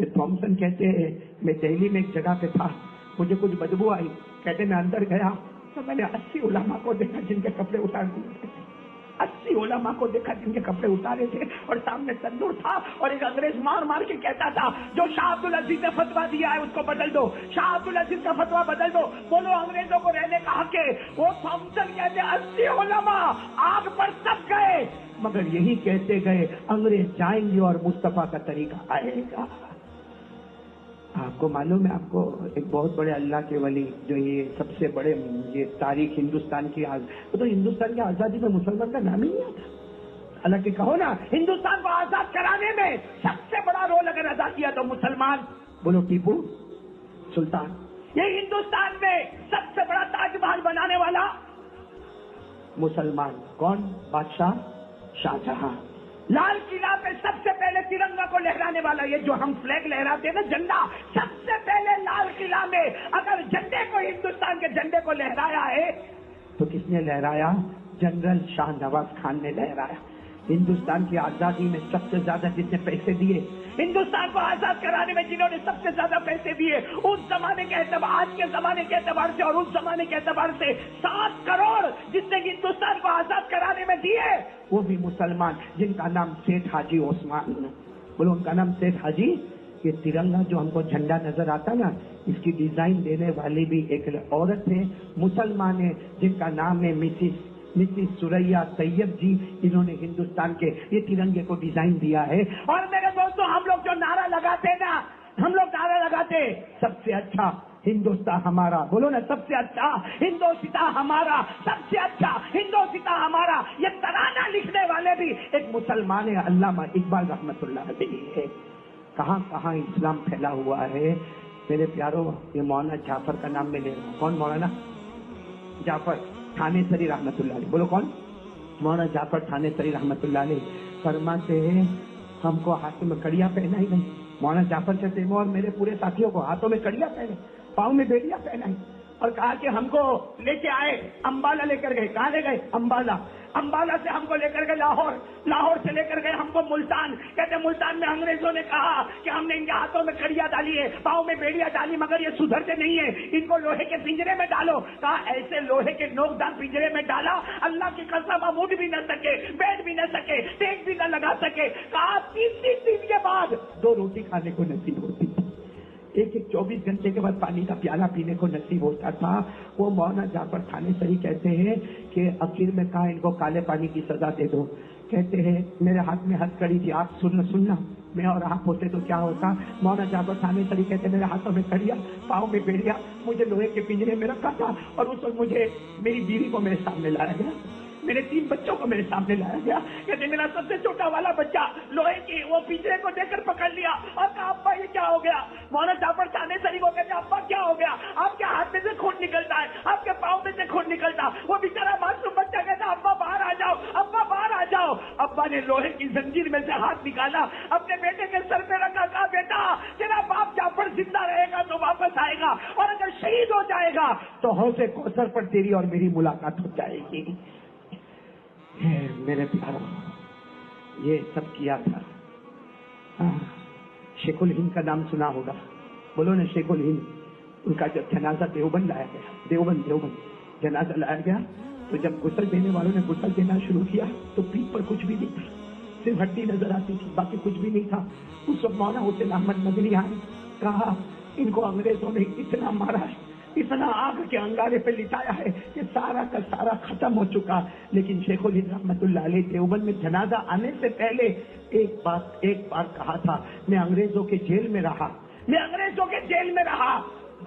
کہ تھامسن کہتے ہیں میں دہلی میں ایک جگہ پہ تھا, مجھے کچھ بدبو آئی, کہتے میں اندر گیا تو میں نے 80 علماء کو دیکھا جن کے کپڑے اتار دیے تھے, 80 علماء کو دیکھا جن کے کپڑے اتارے تھے, اور سامنے تندور تھا اور ایک انگریز مار مار کے کہتا تھا جو شاہ عبد العزیز نے فتوا دیا ہے اس کو بدل دو, شاہ عبد العزیز کا فتوا بدل دو, بولو انگریزوں کو رہنے کا حق ہے. وہ تھامسن کہتے 80 علماء آگ پر سب گئے مگر یہی کہتے گئے انگریز جائیں گے اور مصطفیٰ کا طریقہ آئے گا. آپ کو معلوم ہے, آپ کو ایک بہت بڑے اللہ کے ولی جو یہ سب سے بڑے یہ تاریخ ہندوستان کی وہ تو ہندوستان کی آزادی میں مسلمان کا نام ہی نہیں آتا. حالانکہ کہو نا ہندوستان کو آزاد کرانے میں سب سے بڑا رول اگر ادا کیا تو مسلمان, بولو ٹیپو سلطان. یہ ہندوستان میں سب سے بڑا تاج محل بنانے والا مسلمان کون؟ بادشاہ شاہجہاں. لال قلعہ پہ سب سے پہلے ترنگا کو لہرانے والا, یہ جو ہم فلیگ لہراتے ہیں نا جھنڈا, سب سے پہلے لال قلعہ میں اگر جھنڈے کو ہندوستان کے جھنڈے کو لہرایا ہے تو کس نے لہرایا؟ جنرل شاہ نواز خان نے لہرایا. ہندوستان کی آزادی میں سب سے زیادہ جس نے پیسے دیے, ہندوستان کو آزاد کرانے میں جنہوں نے سب سے زیادہ پیسے دیے, اس زمانے کے اعتبار, آج کے زمانے کے اعتبار سے اور اس زمانے کے اعتبار سے 7 کروڑ جس نے ہندوستان کو آزاد کرانے میں دیے وہ بھی مسلمان, جن کا نام سیٹھ حاجی عثمان. بولو ان کا نام سیٹھ حاجی. یہ ترنگا جو ہم کو جھنڈا نظر آتا نا, اس کی ڈیزائن دینے والی بھی ایک عورت ہے, مسلمان ہے, جن کا نام ہے مسز سریا طیب جی. انہوں نے ہندوستان کے یہ ترنگے کو ڈیزائن دیا ہے. اور میرے دوستوں ہم لوگ جو نعرہ لگاتے نا, ہم لوگ نعرہ لگاتے سب سے اچھا ہندوستان ہمارا, بولو نا سب سے اچھا ہندوستان ہمارا, سب سے اچھا ہندوستان ہمارا. یہ ترانہ لکھنے والے بھی ایک مسلمان ہے, علامہ اقبال رحمت اللہ علیہ ہے. کہاں کہاں اسلام پھیلا ہوا ہے میرے پیاروں. یہ مولانا جعفر کا نام میں لے رہا ہوں. کون مولانا جعفر تھانے سری رحمت اللہ علیہ. بولو کون؟ مولانا جعفر تھانے سری رحمت اللہ علیہ. فرماتے ہیں ہم کو ہاتھوں میں کڑیاں پہنائی گئی. مولانا جعفر کہتے ہیں اور میرے پورے ساتھیوں کو ہاتھوں میں کڑیاں پہنے, پاؤں میں بیڑیاں پہنائی, اور کہا کہ ہم کو لے کے آئے, امبالہ لے کر گئے. کہاں لے گئے؟ امبالہ. امبالہ سے ہم کو لے کر گئے لاہور, لاہور سے لے کر گئے ہم کو ملتان. کہتے ملتان میں انگریزوں نے کہا کہ ہم نے ان کے ہاتھوں میں کڑیاں ڈالی ہے, پاؤں میں بیڑیاں ڈالی, مگر یہ سدھرتے نہیں ہے, ان کو لوہے کے پنجرے میں ڈالو. کہا ایسے لوہے کے نوک دار پنجرے میں ڈالا, اللہ کی قسم ہم اٹھ بھی نہ سکے, بیٹھ بھی نہ سکے, ٹیک بھی نہ لگا سکے. کہا 30 دن کے بعد 2 روٹی کھانے کو نصیب ہوتی تھی, ایک 24 گھنٹے کے بعد پانی کا پیالہ پینے کو نصیب ہوتا تھا. وہ مولانا جعفر تھانے سری کہتے ہیں کہ اخیر میں کہا ان کو کالے پانی کی سزا دے دو. کہتے ہیں میرے ہاتھ میں ہتھ کڑی تھی, آپ سننا, میں اور آپ ہوتے تو کیا ہوتا. مولانا جعفر تھانے سری کہتے ہیں میرے ہاتھوں میں کڑیاں, پاؤں میں بیڑیاں, مجھے لوہے کے پنجرے میں رکھا تھا, اور اس وقت مجھے میری بیوی کو میرے سامنے لایا گیا, میرے 3 بچوں کو میرے سامنے لایا گیا. کہتے میرا سب سے چھوٹا والا بچہ لوہے کی وہ پنجرے کو دیکھ کر پکڑ لیا اور کہا ابا یہ کیا ہو گیا. مولانا جعفر تھانے سری کو کہتے ابا کیا ہو گیا, آپ کے ہاتھ میں سے خون نکلتا ہے, آپ کے پاؤں میں سے خون نکلتا. وہ بیچارہ معصوم بچہ کہتا ابا باہر آ جاؤ, ابا باہر آ جاؤ. ابا نے لوہے کی زنجیر میں سے ہاتھ نکالا, اپنے بیٹے کے سر پہ رکھا, کہا بیٹا تیرا باپ جعفر زندہ رہے گا تو واپس آئے گا, اور اگر شہید ہو جائے گا تو حوض کوثر پر تیری اور میری ملاقات ہو جائے گی. میرے پیاروں یہ سب کیا تھا. شیخ الہند کا نام سنا ہوگا, بولو نا شیخ الہند. ان کا جب جنازہ دیوبند لایا گیا, دیوبند جنازہ لایا گیا, تو جب غسل دینے والوں نے غسل دینا شروع کیا تو پیٹھ پر کچھ بھی نہیں تھا, صرف ہڈی نظر آتی تھی, باقی کچھ بھی نہیں تھا. اس وقت مولانا حسین احمد مدنی آئے, کہا ان کو انگریزوں نے اتنا مارا ہے, اتنا آگ کے انگارے پہ لٹایا ہے کہ سارا کا سارا ختم ہو چکا. لیکن شیخ الہند رحمت اللہ علیہ دیوبند میں جنازہ آنے سے پہلے ایک بار کہا تھا, میں انگریزوں کے جیل میں رہا, میں انگریزوں کے جیل میں رہا,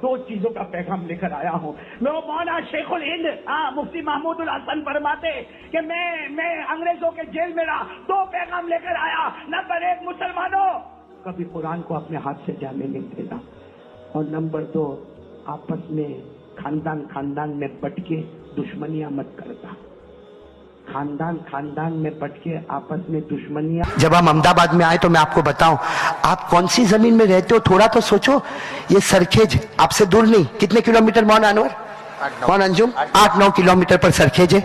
2 چیزوں کا پیغام لے کر آیا ہوں. میں مولانا شیخ الہند مفتی محمود الحسن فرماتے کہ میں انگریزوں کے جیل میں رہا, 2 پیغام لے کر آیا. نمبر 1 مسلمانوں کبھی قرآن کو اپنے ہاتھ سے جانے نہیں دینا, اور نمبر 2 آپس میں خاندان میں بٹ کے دشمنیاں مت کرتا. خاندان میں بٹ کے آپس میں دشمنیاں. جب ہم احمد آباد میں آئے تو میں آپ کو بتاؤں, آپ کون سی زمین میں رہتے ہو تھوڑا تو سوچو. یہ سرکھیج آپ سے دور نہیں, کتنے کلومیٹر مولانا انور, مولانا انجم 8-9 کلومیٹر پر سرکھیج ہے.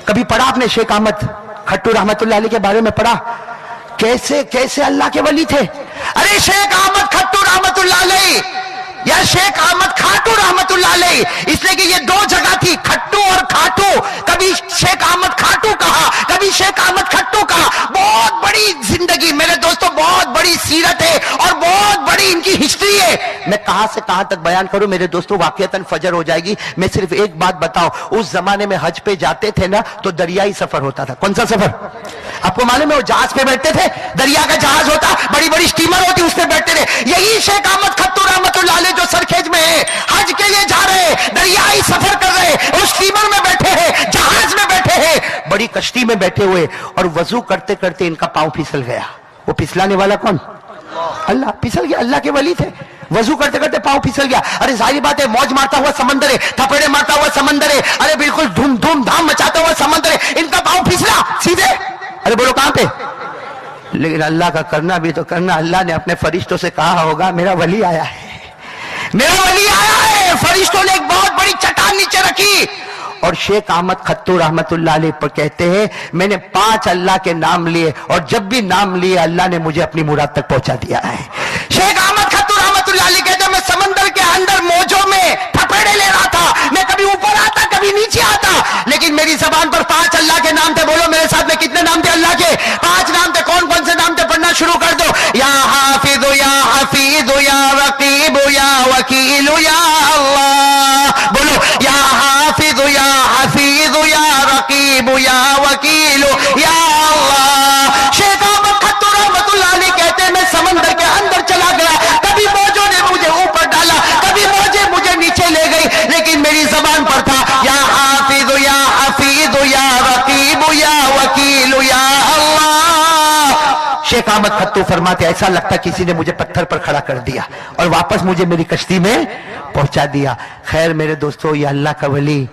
کبھی پڑھا آپ نے شیخ احمد کھٹو رحمت اللہ علیہ کے بارے میں پڑھا, کیسے اللہ کے ولی تھے. ارے ارے شیخ احمد کھٹو رحمت اللہ علیہ یا شیخ احمد کھاٹو رحمت اللہ علیہ، اس لیے کہ یہ دو جگہ تھی، کھٹو اور کھاٹو، کبھی شیخ احمد کھاٹو کہا، کبھی شیخ احمد کھٹو کہا. بہت بڑی زندگی میرے دوستوں، بہت بڑی سیرت ہے اور بہت بڑی ان کی ہسٹری ہے. میں کہاں سے کہاں تک بیان کروں میرے دوستوں، واقعتاً فجر ہو جائے گی. میں صرف ایک بات بتاؤں، اس زمانے میں حج پہ جاتے تھے نا تو دریائی سفر ہوتا تھا. کون سا سفر؟ آپ کو معلوم ہے، وہ جہاز پہ بیٹھتے تھے، دریا کا جہاز ہوتا، بڑی بڑی اسٹیمر ہوتی، اس پہ بیٹھتے تھے. یہی شیخ احمد کھٹو رحمت اللہ علیہ جو سرخیج میں ہے، حج کے لیے جا رہے، دریائی سفر کر رہے، اس اسٹیمر میں بیٹھے ہیں، جہاز میں بیٹھے ہیں، بڑی کشتی میں بیٹھے ہوئے، اور وضو کرتے کرتے ان کا پاؤں پھسل گیا. وہ پھسلانے والا کون؟ اللہ. پھسل گیا، اللہ کے ولی تھے. وضو کرتے کرتے پاؤں پھسل گیا. ارے ظاہری بات ہے، موج مارتا ہوا سمندر ہے، تھپڑے مارتا ہوا سمندر ہے، ارے بالکل دھوم دھوم دھام مچاتا ہوا سمندر ہے، ان کا پاؤں پھسلا سیدھے. ارے بولو کہاں پہ؟ لیکن اللہ کا کرنا بھی تو کرنا. اللہ نے اپنے فرشتوں سے کہا ہوگا میرا ولی آیا ہے، میرا ولی آیا ہے. فرشتوں نے ایک بہت بڑی چٹان نیچے رکھی اور شیخ احمد کھٹو رحمت اللہ علیہ پر کہتے ہیں میں نے 5 اللہ کے نام لیے اور جب بھی نام لیے اللہ نے مجھے اپنی مراد تک پہنچا دیا ہے. شیخ احمد کھٹو رحمت اللہ علیہ کہتے ہیں میں سمندر کے اندر موجوں میں تھپڑے لے رہا تھا، میں کبھی اوپر آتا کبھی نیچے آتا، لیکن میری زبان پر 5 اللہ کے نام تھے. بولو میرے ساتھ میں کتنے نام تھے اللہ کے؟ 5 نام تھے. کون کون سے نام تھے؟ پڑھنا شروع کر دو. یا حافظ یا حفیظ یا رقیب یا وکیل یا اللہ. بولو یا حافظ یا حفیظ یا رقیب یا وکیل یا اللہ. شیخ احمد کھٹو رحمت اللہ علیہ کہتے ہیں میں سمندر کے اندر چلا گیا، کبھی موجوں نے مجھے اوپر ڈالا، کبھی موجیں مجھے نیچے لے گئی، لیکن میری زبان پر تھا یا حافظ یا حفیظ یا رقیب یا وکیل یا اللہ. شیخ احمد کھٹو فرماتے ایسا لگتا کسی نے مجھے پتھر پر کھڑا کر دیا اور واپس مجھے میری کشتی میں پہنچا دیا. خیر میرے دوستو، یہ اللہ کا ولی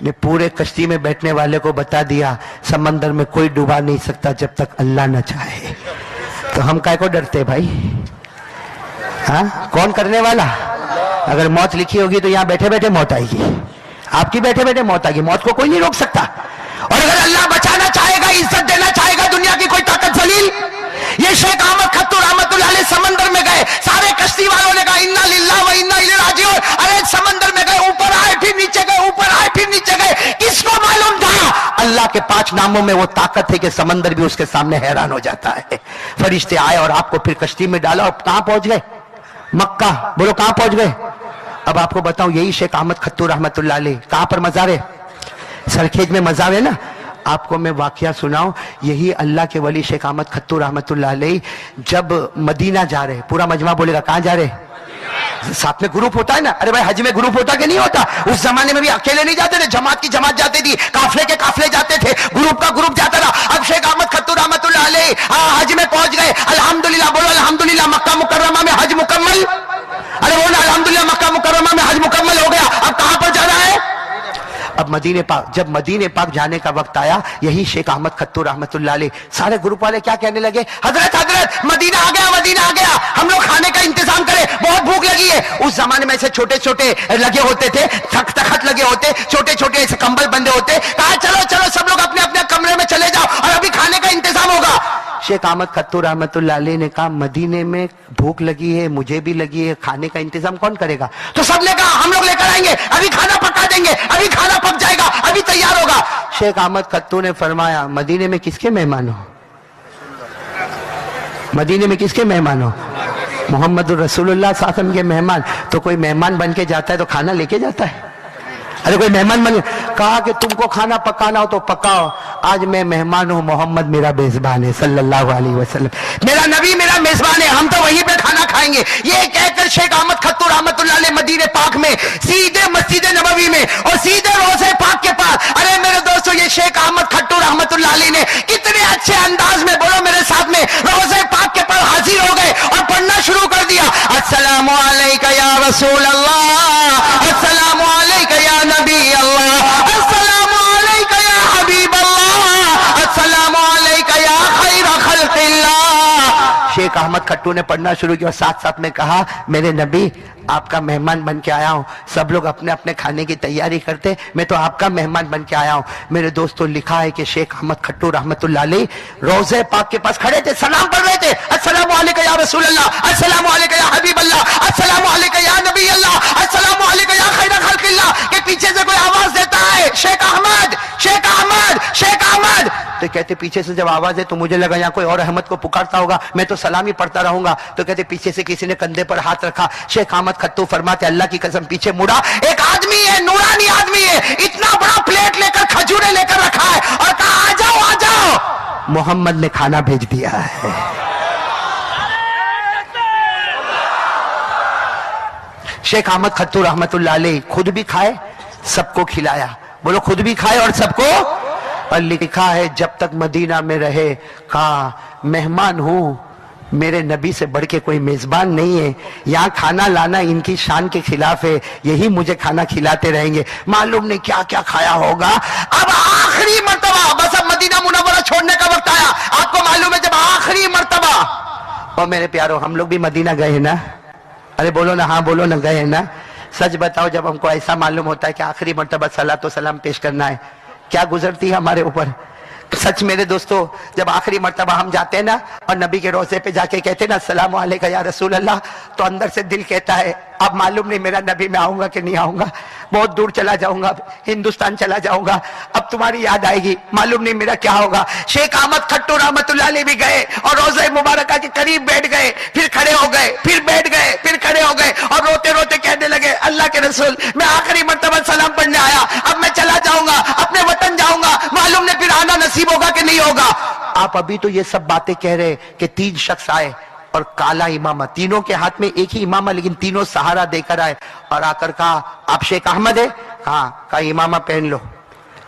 نے پورے کشتی میں بیٹھنے والے کو بتا دیا سمندر میں کوئی ڈوبا نہیں سکتا جب تک اللہ نہ چاہے. تو ہم کائے کو ڈرتے بھائی؟ ہاں، کون کرنے والا؟ اگر موت لکھی ہوگی تو یہاں بیٹھے بیٹھے موت آئے گی، آپ کی بیٹھے بیٹھے موت آئے گی. موت کو کوئی نہیں روک سکتا. اور اگر اللہ بچانا چاہے گا، عزت دینا چاہے گا، دنیا کی کوئی طاقت ذلیل. یہ شیخ احمد کھٹو رحمت اللہ علیہ سمندر میں گئے، سارے کشتی والوں نے کہا انا للہ و انا الیہ راجعون. ارے سمندر میں گئے، اوپر آئے پھر نیچے گئے، اوپر آئے پھر نیچے گئے. کس کو معلوم تھا اللہ کے 5 ناموں میں وہ طاقت ہے کہ سمندر بھی اس کے سامنے حیران ہو جاتا ہے. فرشتے آئے اور آپ کو پھر کشتی میں ڈالا اور کہاں پہنچ گئے؟ مکہ. بولو کہاں پہنچ گئے؟ اب آپ کو بتاؤں یہی شیخ احمد کھٹو رحمت اللہ علیہ کہاں پر مزار ہے؟ سرخیج میں مزار ہے نا. آپ کو میں واقعہ سناؤں، یہی اللہ کے ولی شیخ احمد کھٹو رحمت اللہ علیہ جب مدینہ جا رہے، پورا مجمع بولے گا کہاں جا رہے؟ ساتھ میں گروپ ہوتا ہے نا. ارے بھائی حج میں گروپ ہوتا کہ نہیں ہوتا؟ اس زمانے میں بھی اکیلے نہیں جاتے تھے، جماعت کی جماعت جاتی تھی، قافلے کے قافلے جاتے تھے، گروپ کا گروپ جاتا تھا. اب شیخ احمد کھٹو رحمت اللہ علیہ حج میں پہنچ گئے. الحمدللہ بولو الحمدللہ، مکہ مکرمہ میں حج مکمل. ارے بولو الحمدللہ، مکہ مکرمہ میں حج مکمل ہو گیا. اب کہاں پر جانا ہے؟ اب مدینے پاک. جب مدینے پاک جانے کا وقت آیا، یہی شیخ احمد کھٹو رحمت اللہ علیہ سارے گروپ والے کیا کہنے لگے؟ حضرت حضرت مدینہ آ گیا، مدینہ آ گیا، ہم لوگ کھانے کا انتظام کریں، بہت بھوک لگی ہے. اس زمانے میں ایسے چھوٹے چھوٹے لگے ہوتے تھے، تخت لگے ہوتے، چھوٹے چھوٹے ایسے کمبل بندے ہوتے. کہا چلو چلو سب لوگ اپنے اپنے کمرے میں چلے جاؤ اور ابھی کھانے کا انتظام ہوگا. شیخ احمد کھٹو رحمت اللہ علیہ نے کہا مدینے میں بھوک لگی ہے، مجھے بھی لگی ہے، کھانے کا انتظام کون کرے گا؟ تو سب نے کہا ہم لوگ لے کر آئیں گے، ابھی کھانا پکا دیں گے، ابھی کھانا پک جائے گا، ابھی تیار ہوگا. شیخ احمد کھٹو نے فرمایا مدینے میں کس کے مہمان ہو؟ مدینے میں کس کے مہمان ہو؟ محمد الرسول اللہ صلی اللہ علیہ وسلم کے مہمان. تو کوئی مہمان بن کے جاتا ہے تو کھانا لے کے جاتا ہے؟ ارے کوئی مہمان بن کہا کہ تم کو کھانا پکانا ہو تو پکاؤ، آج میں مہمان ہوں، محمد میرا میزبان ہے صلی اللہ علیہ وسلم، میرا نبی میرا میزبان ہے، ہم تو وہیں پہ کھانا کھائیں گے. یہ کہہ کر شیخ احمد کھٹو رحمت اللہ علیہ مدینہ پاک میں سیدھے مسجد نبوی میں اور سیدھے روضہ پاک کے پاس. ارے میرے دوستو، یہ شیخ احمد کھٹو رحمت اللہ علیہ نے کتنے اچھے انداز میں، بولو میرے ساتھ میں، روضہ پاک کے پاس حاضر ہو گئے اور پڑھنا شروع کر دیا. السلام علیکہ یا رسول اللہ، السلام علیکہ یا نبی اللہ، السلام علیکہ یا حبیب اللہ، السلام علیکہ یا خیر خلق اللہ. شیخ احمد کھٹو نے پڑھنا شروع کیا اور ساتھ ساتھ میں کہا میرے نبی آپ کا مہمان بن کے آیا ہوں. سب لوگ اپنے اپنے کھانے کی تیاری کرتے، میں تو آپ کا مہمان بن کے آیا ہوں. میرے دوستوں لکھا ہے کہ شیخ احمد کھٹو رحمت اللہ علیہ روضہ پاک کے پاس کھڑے تھے، سلام پڑھ رہے تھے، السلام علیکم یا رسول اللہ. اللہ، السلام علیکم یا حبیب اللہ، السلام علیکم یا نبی اللہ، السلام علیکم یا خیر خلق اللہ، کہ پیچھے سے کوئی آواز دیتا ہے شیخ احمد شیخ احمد شیخ احمد، تو کہتے پیچھے سے جب آواز ہے تو مجھے لگا یہاں کوئی اور احمد کو پکارتا ہوگا، میں تو سلام ہی پڑھتا رہوں گا، تو کہتے پیچھے سے کسی نے کندھے پر ہاتھ رکھا، شیخ احمد کھٹو فرماتے اللہ کی قسم پیچھے مڑا، ایک آدمی ہے نورانی آدمی ہے، اتنا بڑا پلیٹ لے کر کھجورے لے کر رکھا ہے اور کہا آ جاؤ آ جاؤ، محمد نے کھانا بھیج دیا ہے۔ شیخ احمد کھٹو رحمت اللہ علیہ خود بھی کھائے سب کو کھلایا، بولو خود بھی کھائے اور سب کو، اور لکھا ہے جب تک مدینہ میں رہے کہا مہمان ہوں، میرے نبی سے بڑھ کے کوئی میزبان نہیں ہے، یہاں کھانا لانا ان کی شان کے خلاف ہے، یہی مجھے کھانا کھلاتے رہیں گے، معلوم نہیں کیا کیا کھایا ہوگا۔ اب آخری مرتبہ بس اب مدینہ منورہ چھوڑنے کا وقت آیا، آپ کو معلوم ہے جب آخری مرتبہ، اور میرے پیارو ہم لوگ بھی مدینہ گئے نا، ارے بولو نا، ہاں بولو نا، گئے نا، سچ بتاؤ جب ہم کو ایسا معلوم ہوتا ہے کہ آخری مرتبہ صلاۃ و سلام پیش کرنا ہے، کیا گزرتی ہے ہمارے اوپر؟ سچ میرے دوستو، جب آخری مرتبہ ہم جاتے ہیں نا اور نبی کے روضے پہ جا کے کہتے ہیں نا السلام علیکم یا رسول اللہ، تو اندر سے دل کہتا ہے اب معلوم نہیں میرا نبی میں آؤں گا کہ نہیں آؤں گا، بہت دور چلا جاؤں گا، ہندوستان چلا جاؤں گا، اب تمہاری یاد آئے گی، معلوم نہیں میرا کیا ہوگا۔ شیخ احمد کھٹو رحمت اللہ علیہ بھی گئے اور روضہ مبارکہ کے قریب بیٹھ گئے، پھر کھڑے ہو گئے، پھر بیٹھ گئے، پھر کھڑے ہو گئے، اور روتے روتے کہنے لگے اللہ کے رسول میں آخری مرتبہ سلام پڑھنے آیا، اب میں چلا جاؤں گا، اپنے وطن جاؤں گا، معلوم نہیں پھر آنا نصیب ہوگا کہ نہیں ہوگا۔ آپ ابھی تو یہ سب باتیں کہہ رہے کہ تین شخص آئے اور کالا امامہ، تینوں کے ہاتھ میں ایک ہی امامہ لیکن تینوں سہارا دے کر آئے، اور آ کر کہا آپ شیخ احمد ہے؟ کہا امامہ پہن لو،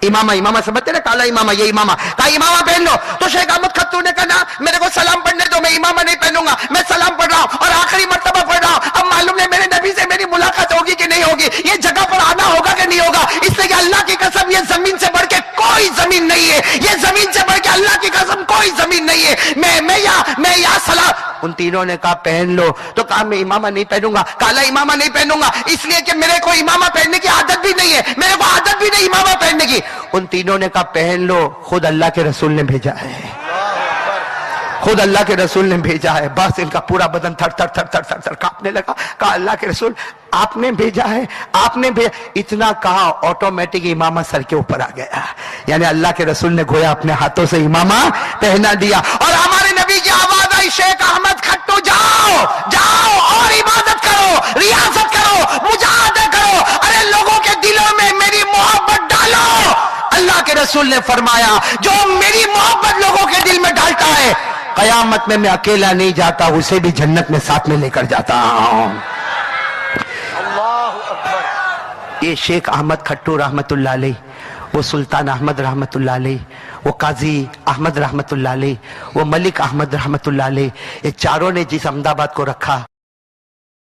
امامہ سمجھتے نا کالا امامہ، یہ امامہ، کہا امامہ پہن لو، تو شیخ احمد کھٹو نے کہا نا میرے کو سلام پڑھنے دو، میں امامہ نہیں پہنوں گا، میں سلام پڑھ رہا ہوں اور آخری مرتبہ پڑھ رہا ہوں، اب معلوم نہیں میرے نبی سے میری ملاقات ہوگی کہ نہیں ہوگی، یہ جگہ پر آنا ہوگا کہ نہیں ہوگا، اس لیے کہ اللہ کی قسم یہ زمین سے بڑھ کے کوئی زمین نہیں ہے، یہ زمین سے بڑھ کے اللہ کی قسم کوئی زمین نہیں ہے، میں یا سلام، ان تینوں نے کہا پہن لو، تو کہا میں امامہ نہیں پہنوں گا، کالا امامہ نہیں پہنوں گا، اس لیے کہ میرے کو امامہ پہننے کی عادت بھی نہیں ہے، میرے کو عادت بھی نہیں امامہ پہننے کی، ان تینوں نے کہا پہن لو، خود اللہ کے رسول نے بھیجا ہے، خود اللہ کے رسول نے بھیجا ہے، بس ان کا پورا بدن تھر تھر تھر تھر تھر تھر کانپنے لگا، کہا اللہ کے رسول آپ نے بھیجا ہے، آپ نے بھیجا، اتنا کہا آٹومیٹک امامہ سر کے اوپر آ گیا، یعنی اللہ کے رسول نے گویا اپنے ہاتھوں سے امامہ پہنا دیا، اور ہمارے نبی کی آواز آئی شیخ احمد کھٹو جاؤ جاؤ اور عبادت کرو، ریاضت کرو، مجاہدہ کرو، ارے لوگوں کے دلوں میں میری محبت ڈالو۔ اللہ کے رسول نے فرمایا جو میری محبت لوگوں کے دل میں ڈالتا ہے قیامت میں اکیلا نہیں جاتا، اسے بھی جنت میں ساتھ میں لے کر جاتا ہوں۔ یہ شیخ احمد کھٹو رحمت اللہ علیہ، وہ سلطان احمد رحمت اللہ علیہ، وہ قاضی احمد رحمت اللہ علیہ، وہ ملک احمد رحمت اللہ علیہ، یہ چاروں نے جس احمد آباد کو رکھا